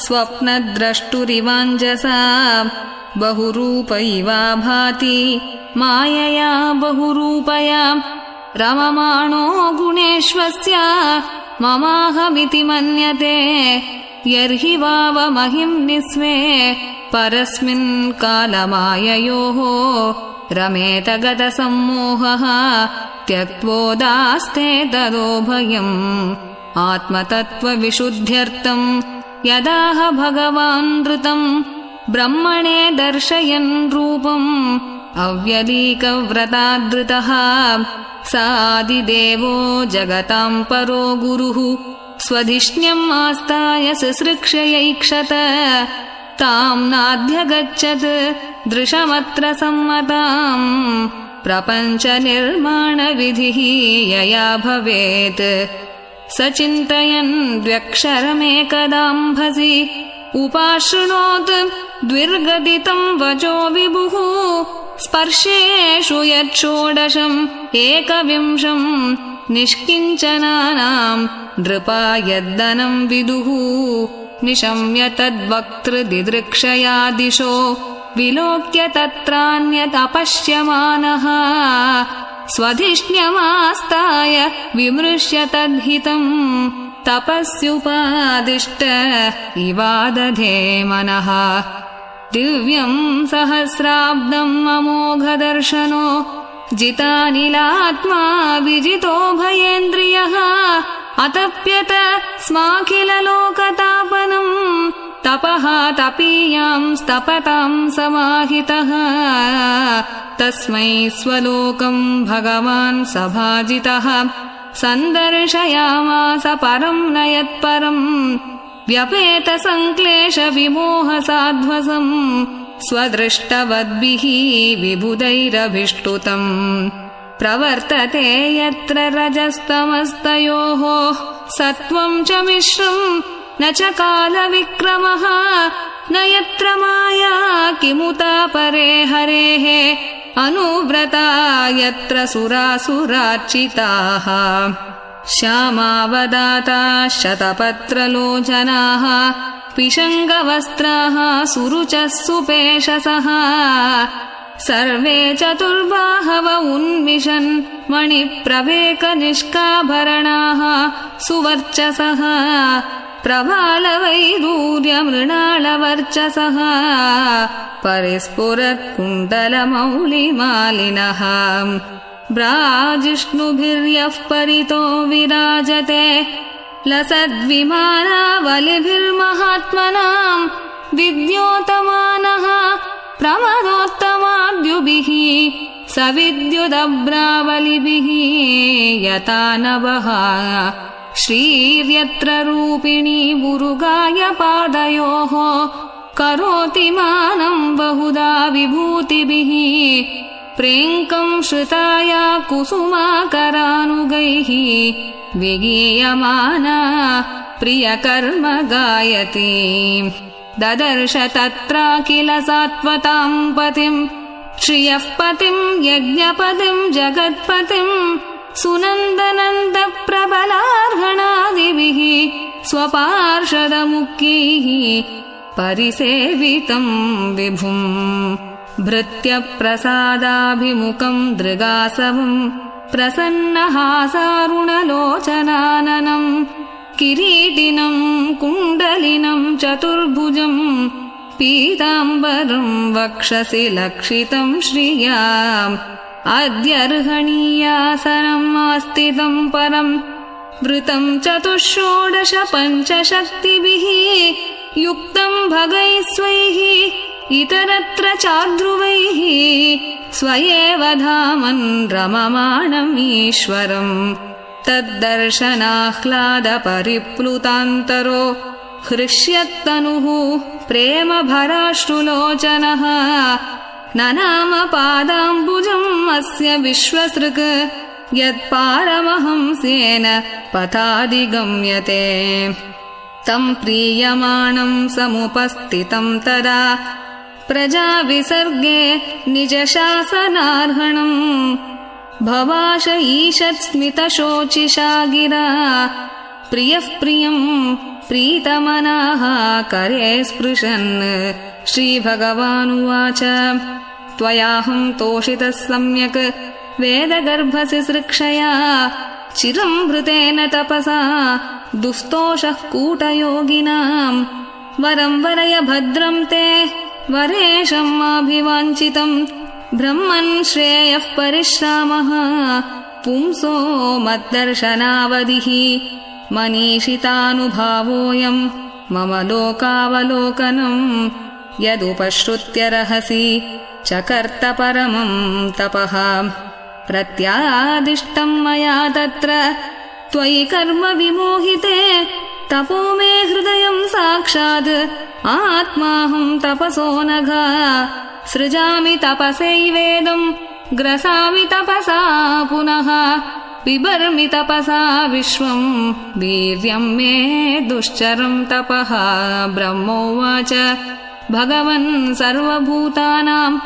स्वप्नद्रष्टुरिवाञ्जसा बहुरूप इवा भाति मायया बहुरूपया रममाणो गुणेष्वस्य ममाहमिति मन्यते यर्हि वावमहिम् निस्वे परस्मिन् कालमाययोः रमेत गतसम्मोहः त्यक्त्वोदास्ते तदो भयम् आत्मतत्त्वविशुद्ध्यर्थम् यदाह भगवान् नृतम् ब्रह्मणे दर्शयन् रूपम् अव्यलीकव्रतादृतः सादिदेवो जगताम् परो गुरुः स्वधिष्ण्यम् आस्ताय ससृक्षयैक्षत ताम् नाध्यगच्छत् दृशमत्र सम्मताम् प्रपञ्चनिर्माणविधिः यया भवेत् स चिन्तयन् द्व्यक्षरमेकदाम्भसि उपाशृणोत् द्विर्गदितम् वचो विभुः स्पर्शेषु यच्छोडशम् एकविंशम् निष्किञ्चनानाम् नृपा यद्दनम् विदुः निशम्य तद्वक्तृदिदृक्षया दिशो विलोक्य तत्रान्यदपश्यमानः स्वधिष्ण्यमास्ताय विमृश्य तद्हितम् तपस्युपादिष्ट इवादधे मनः दिव्यम् सहस्राब्दम् अमोघदर्शनो जितानिलात्मा विजितो भयेन्द्रियः अतप्यत स्माखिललोकतापनम् तपः तपीयाम् स्तपताम् समाहितः तस्मै स्वलोकम् भगवान् सभाजितः सन्दर्शयामास परम् न यत्परम् व्यपेतसङ्क्लेशविमोहसाध्वसम् स्वदृष्टवद्भिः विबुधैरभिष्टुतम् प्रवर्तते यत्र रजस्तमस्तयोः सत्त्वम् च मिश्रम् न च कालविक्रमः न यत्र माया किमुता परे हरेः अनुव्रता यत्र सुरासुरार्चिताः श्यामावदाताः शतपत्रलोचनाः पिशङ्गवस्त्राः सुरुचः सुपेशसः सर्वे चतुर्बाहव उन्मिषन् मणिप्रवेकनिष्काभरणाः सुवर्चसः प्रभालवैदूर्यमृणालवर्चसः परिस्फुरत्कुण्डलमौलिमालिनः ब्राजिष्णुभिर्यः परितो विराजते लसद्विमानावलिभिर्महात्मनाम् विद्योतमानः प्रमदोत्तमाद्युभिः सविद्युदभ्रावलिभिः यता नभः श्रीर्यत्र रूपिणी बुरुगाय पादयोः करोति मानं बहुधा विभूतिभिः प्रेङ्कम् श्रुताया कुसुमाकरानुगैः विगीयमाना प्रियकर्म गायति ददर्श तत्राखिल सात्वताम् पतिम् श्रियः पतिम् यज्ञपतिम् जगत्पतिम् सुनन्दनन्द प्रबलार्हणादिभिः स्वपार्षदमुख्यैः परिसेवितम् विभुम् भृत्यप्रसादाभिमुखम् दृगासवम् प्रसन्नहासारुणलोचनाननम् किरीटिनम् कुण्डलिनम् चतुर्भुजम् पीताम्बरम् वक्षसि लक्षितम् श्रियाम् अद्यर्हणीयासनम् आस्थितम् परम् वृतम् चतुष्षोडश पञ्चशक्तिभिः युक्तम् भगैः स्वैः इतरत्र चाध्रुवैः स्वयेव धामन् रममाणम् ईश्वरम् तद्दर्शनाह्लादपरिप्लुतान्तरो हृष्यत्तनुः प्रेमभराश्रुलोचनः ननाम पादाम्बुजम् अस्य विश्वसृक् यत्पारमहंसेन पथादिगम्यते तम् प्रीयमाणम् समुपस्थितम् तदा प्रजाविसर्गे निजशासनार्हणम् भवाश ईषत्स्मितशोचिषा गिरा प्रियः प्रियम् प्रीतमनाः करे स्पृशन् श्रीभगवानुवाच त्वयाहम् तोषितः सम्यक् वेदगर्भसि सृक्षया चिरम् भृतेन तपसा दुस्तोषः कूटयोगिनाम् वरम् वरय भद्रम् ते वरेशम् अभिवाञ्छितम् ब्रह्मन् श्रेयः परिश्रामः पुंसो मद्दर्शनावधिः मनीषितानुभावोऽयम् मम लोकावलोकनम् यदुपश्रुत्य रहसि चकर्त परमम् तपः प्रत्यादिष्टम् मया तत्र त्वयि कर्म विमोहिते तपो मे हृदयम् साक्षात् आत्माहम् तपसो नघा सृजामि तपसैवेदम् ग्रसामि तपसा पुनः बिभर्मि तपसा विश्वम् वीर्यम् मे दुश्चरम् तपः ब्रह्मोवाच भगवन् सर्वभूतानाम्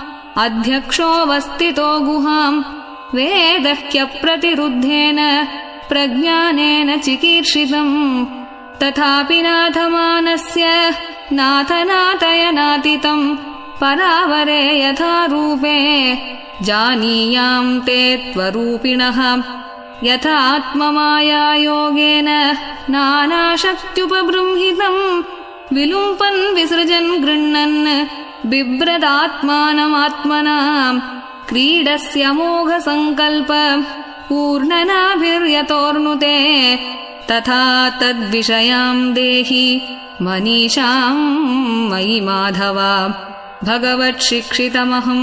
अध्यक्षोऽवस्थितो गुहाम् वेदह्यप्रतिरुद्धेन प्रज्ञानेन चिकीर्षितम् तथापि नाथमानस्य नाथनाथयनातितं परावरे यथा रूपे जानीयां ते त्वरूपिणः यथात्ममायायोगेन नानाशक्त्युपबृंहितं विलुम्पन् विसृजन् गृह्णन् बिभ्रदात्मानमात्मनां क्रीडस्य मोघसङ्कल्प पूर्णनाभिर्यतोर्नुते तथा तद्विषयां देहि मनीषां मयि माधव भगवत्शिक्षितमहं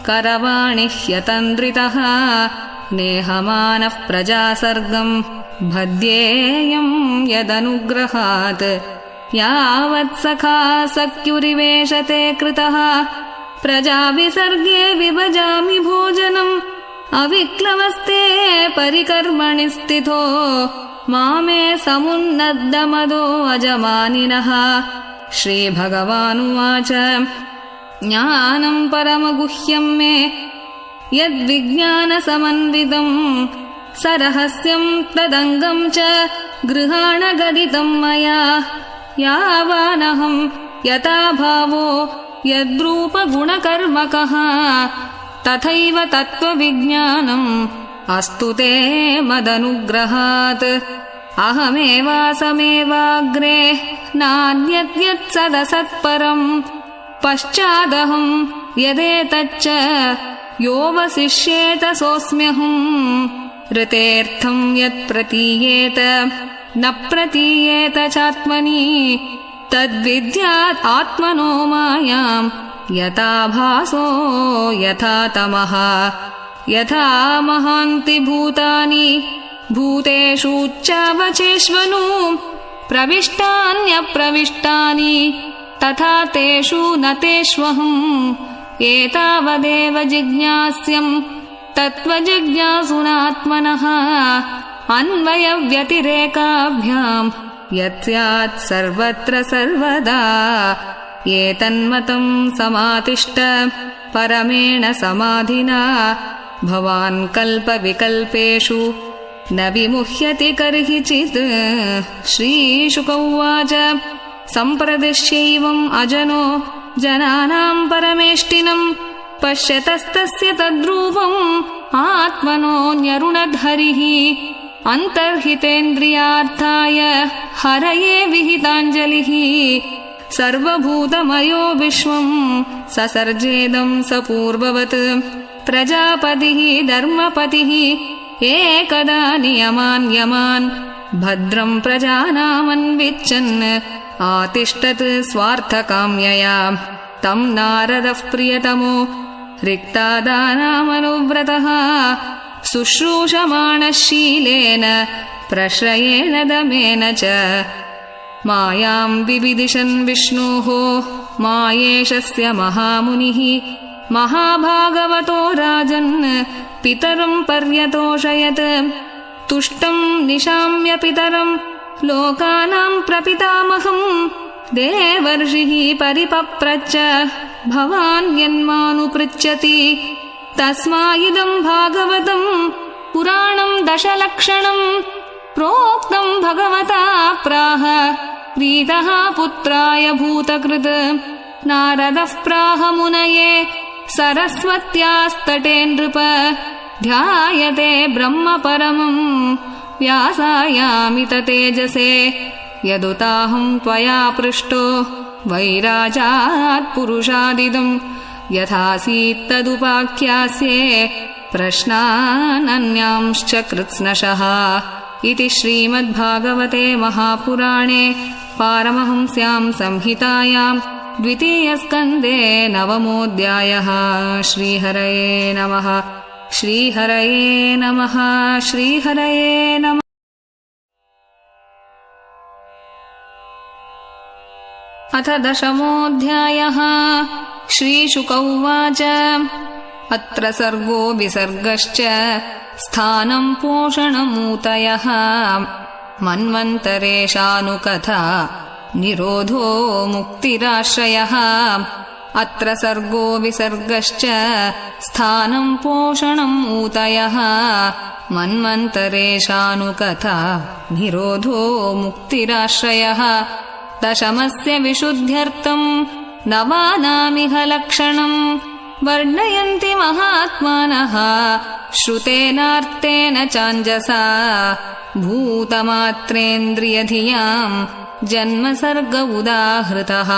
करवाणिह्यतन्द्रितः नेहमानः प्रजासर्गं भद्येयं यदनुग्रहात् यावत्सखा सख्युरिवेशते कृतः प्रजाविसर्गे विभजामि भोजनम् अविक्लवस्ते परिकर्मणि स्थितो मामे समुन्नद्दमदो अजमानिनः। श्रीभगवानुवाच ज्ञानं परमगुह्यं मे यद्विज्ञानसमन्वितं सरहस्यं तदङ्गं च गृहाणगदितं मया यावानहं यथा भावो यद्रूपगुणकर्मकः तथैव तत्त्वविज्ञानम् अस्तु ते मदनुग्रहात् अहमेवासमेवाग्रे नान्यद्यत्सदसत्परम् पश्चादहं यदेतच्च योऽवशिष्येत सोऽस्म्यहम् ऋतेऽर्थं यत्प्रतीयेत न प्रतीयेत चात्मनि तद्विद्यात् आत्मनो मायां यथा भासो यथा तमः यथा महान्ति भूतानि भूतेषूच्चावचेष्वनु प्रविष्टान्यप्रविष्टानि तथा तेषु न तेष्वहम् एतावदेव जिज्ञास्यं तत्त्वजिज्ञासुनात्मनः अन्वयव्यतिरेकाभ्यां यत्स्यात् सर्वत्र सर्वदा एतन्मतं समातिष्ठ परमेण समाधिना भवान् कल्पविकल्पेषु न विमुह्यति कर्हिचित्। श्रीशुक उवाच सम्प्रदिश्यैवम् अजनो जनानां परमेष्टिनं पश्यतस्तस्य तद्रूपम् आत्मनोऽन्यरुणद्धरिः अन्तर्हितेन्द्रियार्थाय हरये विहिताञ्जलिः सर्वभूतमयो विश्वम् ससर्जेदं स पूर्ववत् प्रजापतिः धर्मपतिः एकदा नियमान् यमान् भद्रं प्रजानामन्विच्छन् आतिष्ठत् स्वार्थकाम्यया तं नारदः प्रियतमो रिक्तादानामनुव्रतः शुश्रूषमाणः शीलेन प्रश्रयेण दमेन च मायां विविदिशन् विष्णोः मायेशस्य महामुनिः महाभागवतो राजन् पितरं पर्यतोषयत् तुष्टं निशाम्य पितरं लोकानां प्रपितामहं देवर्षिः परिपप्रच्छ भवान् यन्मानुपृच्छति तस्माइदं भागवतं पुराणं दशलक्षणं प्रोक्तं भगवता प्राह प्रीतः पुत्राय भूतकृत् नारदः प्राह मुनये सरस्वत्यास्तटे नृप ध्यायते ब्रह्म परमं व्यासायामित तेजसे यदुताहं त्वया पृष्टो वैराजात् पुरुषादिदं यथासीत् तदुपाख्यास्ये प्रश्नानन्यांश्च कृत्स्नशः इति श्रीमद्भागवते महापुराणे पारमहंस्यां संहितायां द्वितीयस्कन्धे नवमोऽध्यायः। श्रीहरये नमः। श्रीहरये नमः। श्रीहरये नमः। अथ दशमोऽध्यायः। श्रीशुक उवाच अत्र सर्गो विसर्गश्च स्थानं पोषणमूतयः मन्वन्तरेशानुकथा निरोधो मुक्तिराश्रयः अत्र सर्गो विसर्गश्च स्थानं पोषणम् ऊतयः मन्वन्तरेशानुकथा निरोधो मुक्तिराश्रयः दशमस्य विशुद्ध्यर्थम् नवानामिह लक्षणम् वर्णयन्ति महात्मानः श्रुतेनार्तेन चाञ्जसा भूतमात्रेन्द्रियधियाम् जन्मसर्ग उदाहृतः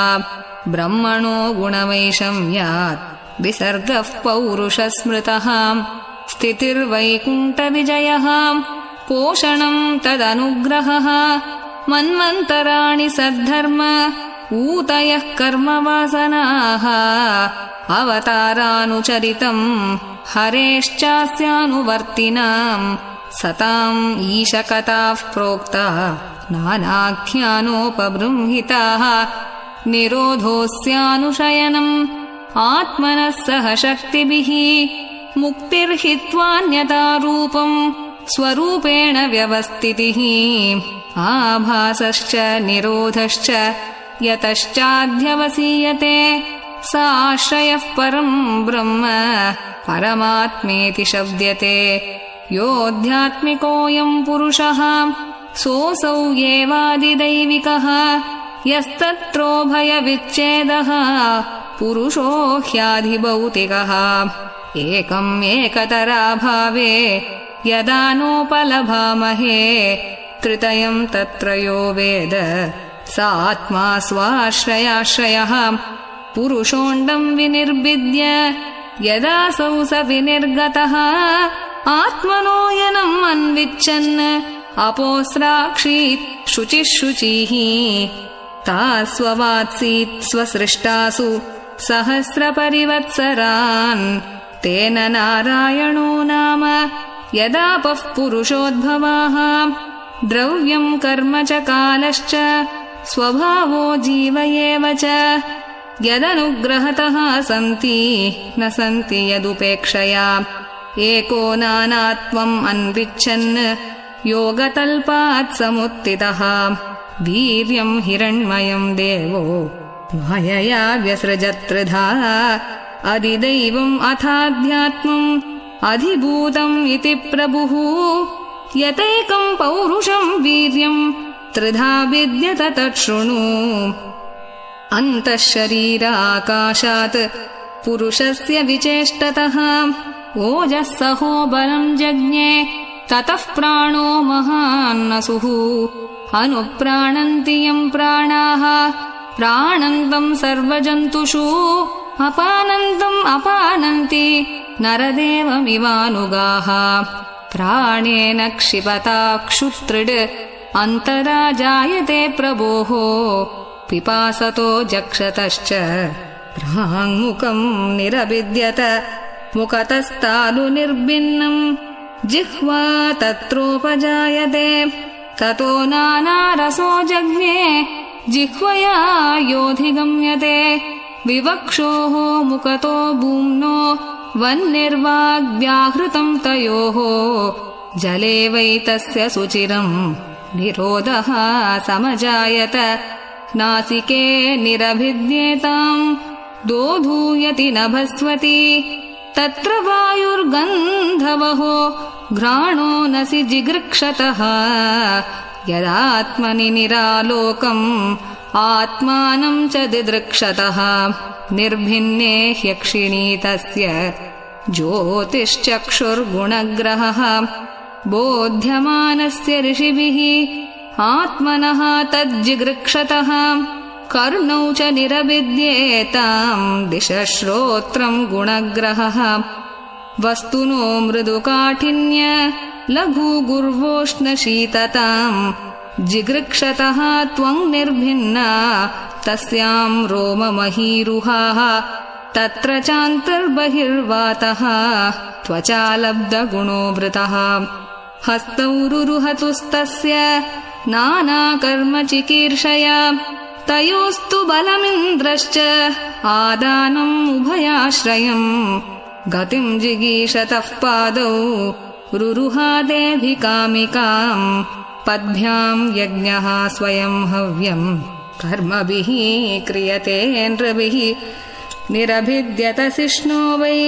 ब्रह्मणो गुणवैषम्यात् विसर्गः पौरुषस्मृतः स्थितिर्वैकुण्ठविजयः पोषणम् तदनुग्रहः मन्वन्तराणि सद्धर्म ऊतयः कर्मवासनाः अवतारानुचरितम् हरेश्चास्यानुवर्तिनाम् सताम् ईशकथाः प्रोक्ता नानाख्यानोपबृंहिताः निरोधोऽस्यानुशयनम् आत्मनः सह शक्तिभिः मुक्तिर्हित्वान्यथा रूपम् स्वरूपेण व्यवस्थितिः आभासश्च निरोधश्च यतश्चाध्यवसीयते स आश्रयः परम् ब्रह्म परमात्मेति शब्द्यते योऽध्यात्मिकोऽयम् पुरुषः सोऽसौ एवादिदैविकः यस्तत्रोभयविच्छेदः पुरुषो ह्याधिभौतिकः एकम् एकतराभावे यदा नोपलभामहे तृतयम् तत्रयो वेद स आत्मा स्वाश्रयाश्रयः पुरुषोऽण्डम् विनिर्भिद्य यदासौ स विनिर्गतः आत्मनोऽयनम् अन्विच्छन् अपोस्राक्षीत् शुचिः शुचिः तास्ववात्सीत् स्वसृष्टासु सहस्रपरिवत्सरान् तेन नारायणो नाम यदापः पुरुषोद्भवाः द्रव्यम् कर्म च कालश्च स्वभावो जीव एव च यदनुग्रहतः सन्ति न सन्ति यदुपेक्षया एको नानात्वम् अन्विच्छन् योगतल्पात् समुत्थितः वीर्यम् हिरण्मयम् देवो मायया व्यसृजत्रिधा अधिदैवम् अथाध्यात्मम् अधिभूतम् इति प्रभुः यतैकम् पौरुषम् वीर्यम् त्रिधा विद्यत तच्छृणु अन्तःशरीराकाशात् पुरुषस्य विचेष्टतः ओजः सहो बलम् जज्ञे ततः प्राणो महान्नसुः अनुप्राणन्ति यम् प्राणाः प्राणन्तम् सर्वजन्तुषु अपानन्तम् अपानन्ति नरदेवमिवानुगाः प्राणेन क्षिपता क्षुत्रिड् अन्तरा जायते प्रभोः पिपासतो जक्षतश्च प्राङ्मुखम् निरभिद्यत मुखतस्तालुनिर्भिन्नम् जिह्वा तत्रोपजायते ततो नानारसो जज्ञे जिह्वया योऽधिगम्यते विवक्षोः मुखतो भूम्नो वह्निर्वाग्व्याहृतम् तयोः जले वै तस्य सुचिरम् निरोधः समजायत नासिके निरभिद्येताम् दोधूयति नभस्वती तत्र वायुर्गन्धवहो घ्राणो नसि जिगृक्षतः यदात्मनि निरालोकम् आत्मानम् च दिदृक्षतः निर्भिन्ने ह्यक्षिणी तस्य ज्योतिश्चक्षुर्गुणग्रहः बोध्यमानस्य ऋषिभिः आत्मनः तज्जिगृक्षतः कर्णौ च निरभिद्येताम् दिशश्रोत्रम् गुणग्रहः वस्तुनो मृदुकाठिन्य लघुगुर्वोष्णशीतताम् जिगृक्षतः त्वम् निर्भिन्ना तस्याम् रोममहीरुहाः तत्र चान्तर्बहिर्वातः त्वचालब्धगुणोऽवृतः हस्तौ रुरुहतुस्तस्य नानाकर्मचिकीर्षया तयोस्तु बलमिन्द्रश्च आदानम् उभयाश्रयम् गतिम् जिगीषतः पादौ रुरुहादेऽभिकामिकाम् पद्भ्याम् यज्ञः स्वयम् हव्यम् कर्मभिः क्रियते नृभिः निरभिद्यतसिष्णो वै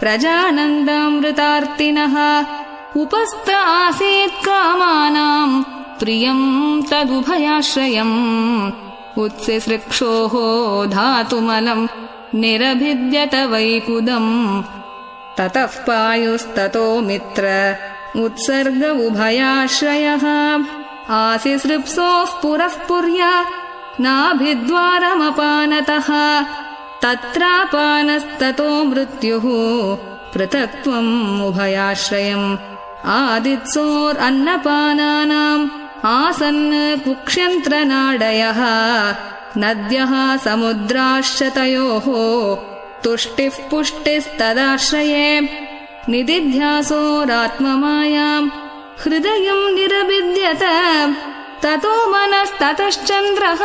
प्रजानन्दामृतार्तिनः उपस्त आसीत् कामानाम् प्रियम् तदुभयाश्रयम् उत्सिसृक्षोः धातुमलम् निरभिद्यत वैकुदम् ततः पायुस्ततो मित्र उत्सर्ग उभयाश्रयः आसिसृप्सोः पुरः पुर्या नाभिद्वारमपानतः तत्रापानस्ततो मृत्युः पृथक्त्वम् उभयाश्रयम् आदित्सोरन्नपानानाम् आसन् कुक्ष्यन्त्रनाडयः नद्यः समुद्राश्च तयोः तुष्टिः पुष्टिस्तदाश्रये निदिध्यासोरात्ममायाम् हृदयम् निरभिद्यत ततो मनस्ततश्चन्द्रः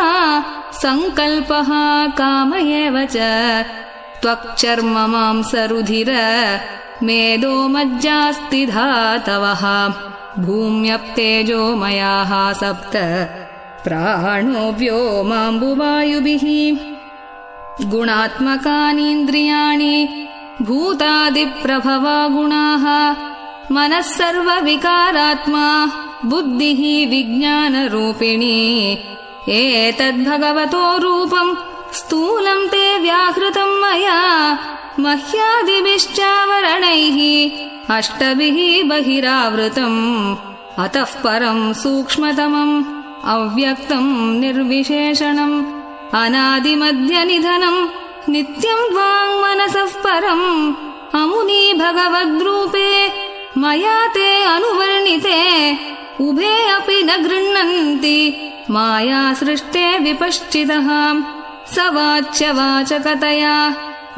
सङ्कल्पः काम एव च त्वक्चर्म मांसरुधिर मेदो मज्जास्ति धातवः भूम्यप्तेजोमयाः सप्त प्राणो व्योमाम्बुवायुभिः गुणात्मकानीन्द्रियाणि भूतादिप्रभवा गुणाः मनः सर्वविकारात्मा बुद्धिः विज्ञानरूपिणी एतद्भगवतो रूपम् स्थूलम् ते व्याहृतम् मया मह्यादिभिश्चावरणैः अष्टभिः बहिरावृतम् अतः परम् सूक्ष्मतमम् अव्यक्तम् निर्विशेषणम् अनादिमध्यनिधनम् नित्यम् वाङ्मनसः परम् अमुनी भगवद्रूपे मया ते अनुवर्णिते उभे अपि न गृह्णन्ति माया सृष्टे विपश्चितः स वाच्यवाचकतया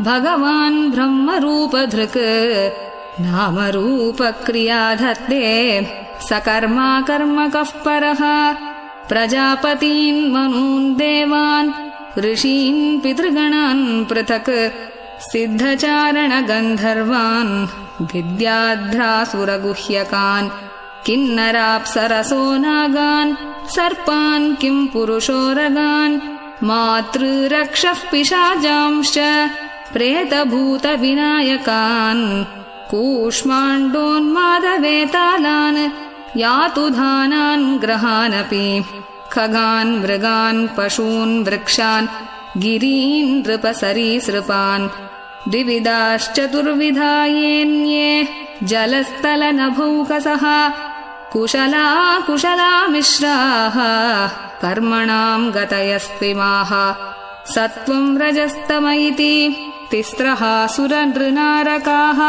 भगवान् ब्रह्मरूपधृक् नामरूपक्रियाधत्ते स कर्मा कर्मकः परः प्रजापतीन् मनून् देवान् ऋषीन् पितृगणान् पृथक् सिद्धचारणगन्धर्वान् विद्याध्रासुरगुह्यकान् किन्नराप्सरसो नागान् सर्पान् किं पुरुषोरगान् मातृरक्षः पिशाचांश्च प्रेतभूतविनायकान् कूष्माण्डोन्मादवेतालान् यातुधानान् ग्रहानपि खगान् मृगान् पशून् वृक्षान् गिरीन् नृपसरीसृपान् द्विविधाश्चतुर्विधा येऽन्ये जलस्थलनभौकसः कुशला मिश्राः कर्मणाम् गतयस्तिमाः सत्त्वम् रजस्तम इति तिस्रः सुरनृनारकाः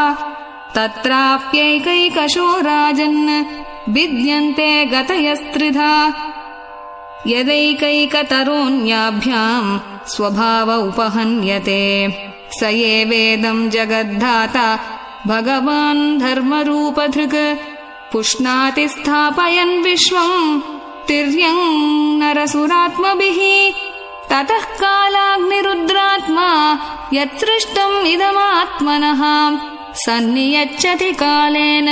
तत्राप्यैकैकशो राजन् भिद्यन्ते गतयस्त्रिधा यदैकैकतरोऽन्याभ्याम् स्वभाव उपहन्यते स एवेदम् जगद्धाता भगवान् धर्मरूपधृक् पुष्णाति स्थापयन् विश्वम् तिर्यम् नरसुरात्मभिः ततः कालाग्निरुद्रात्मा यत्सृष्टम् इदमात्मनः सन्नियच्छति कालेन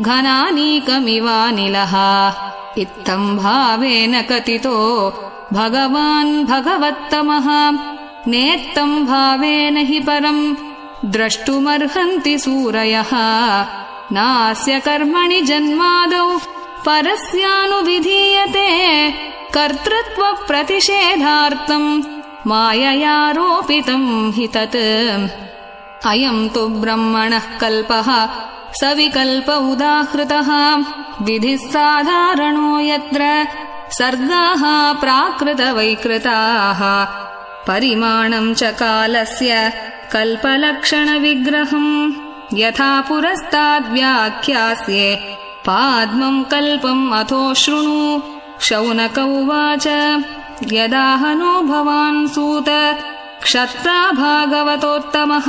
घनानीकमिवानिलः इत्थम् भावेन कथितो भगवान् भगवत्तमः नेत्तम् भावेन हि परम् द्रष्टुमर्हन्ति सूरयः नास्य कर्मणि जन्मादौ परस्यानुविधीयते कर्तृत्वप्रतिषेधार्थम् माययारोपितम् हि तत् अयम् तु ब्रह्मणः कल्पः सविकल्प उदाहृतः विधिः साधारणो यत्र सर्गाः प्राकृतवैकृताः परिमाणम् च कालस्य कल्पलक्षणविग्रहम् यथा पुरस्ताद्व्याख्यास्ये पाद्मम् कल्पम् अथो शृणु शौनक उवाच यदाहनो भवान् सूत क्षत्रा भागवतोत्तमः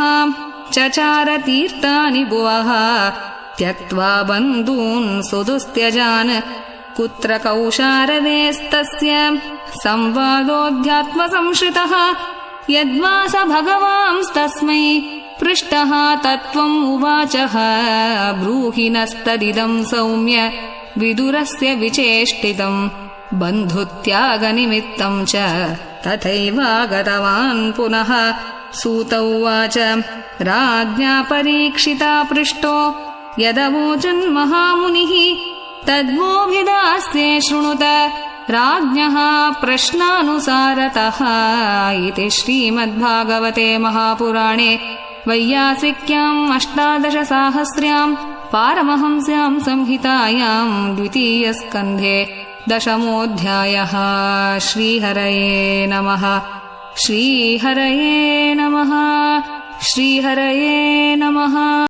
चचार तीर्थानि भुवः त्यक्त्वा बन्धून् सुदुस्त्यजान् कुत्र कौशारवेस्तस्य संवादोऽध्यात्मसंश्रितः यद्वा स भगवांस्तस्मै पृष्टः तत्त्वम् उवाचः ब्रूहि नस्तदिदम् सौम्य विदुरस्य विचेष्टितम् बन्धुत्यागनिमित्तम् च तथैवागतवान् पुनः सूत उवाच राज्ञा परीक्षिता पृष्टो यदवोचन्महामुनिः तद्वोभिदास्ते शृणुत राज्ञः प्रश्नानुसारतः इति श्रीमद्भागवते महापुराणे वैयासिक्याम् 18 पारमहंस्यां संहितायां द्वितीयस्कन्धे 10मोऽध्यायः। श्रीहरये नमः। श्रीहरये नमः। श्रीहरये नमः।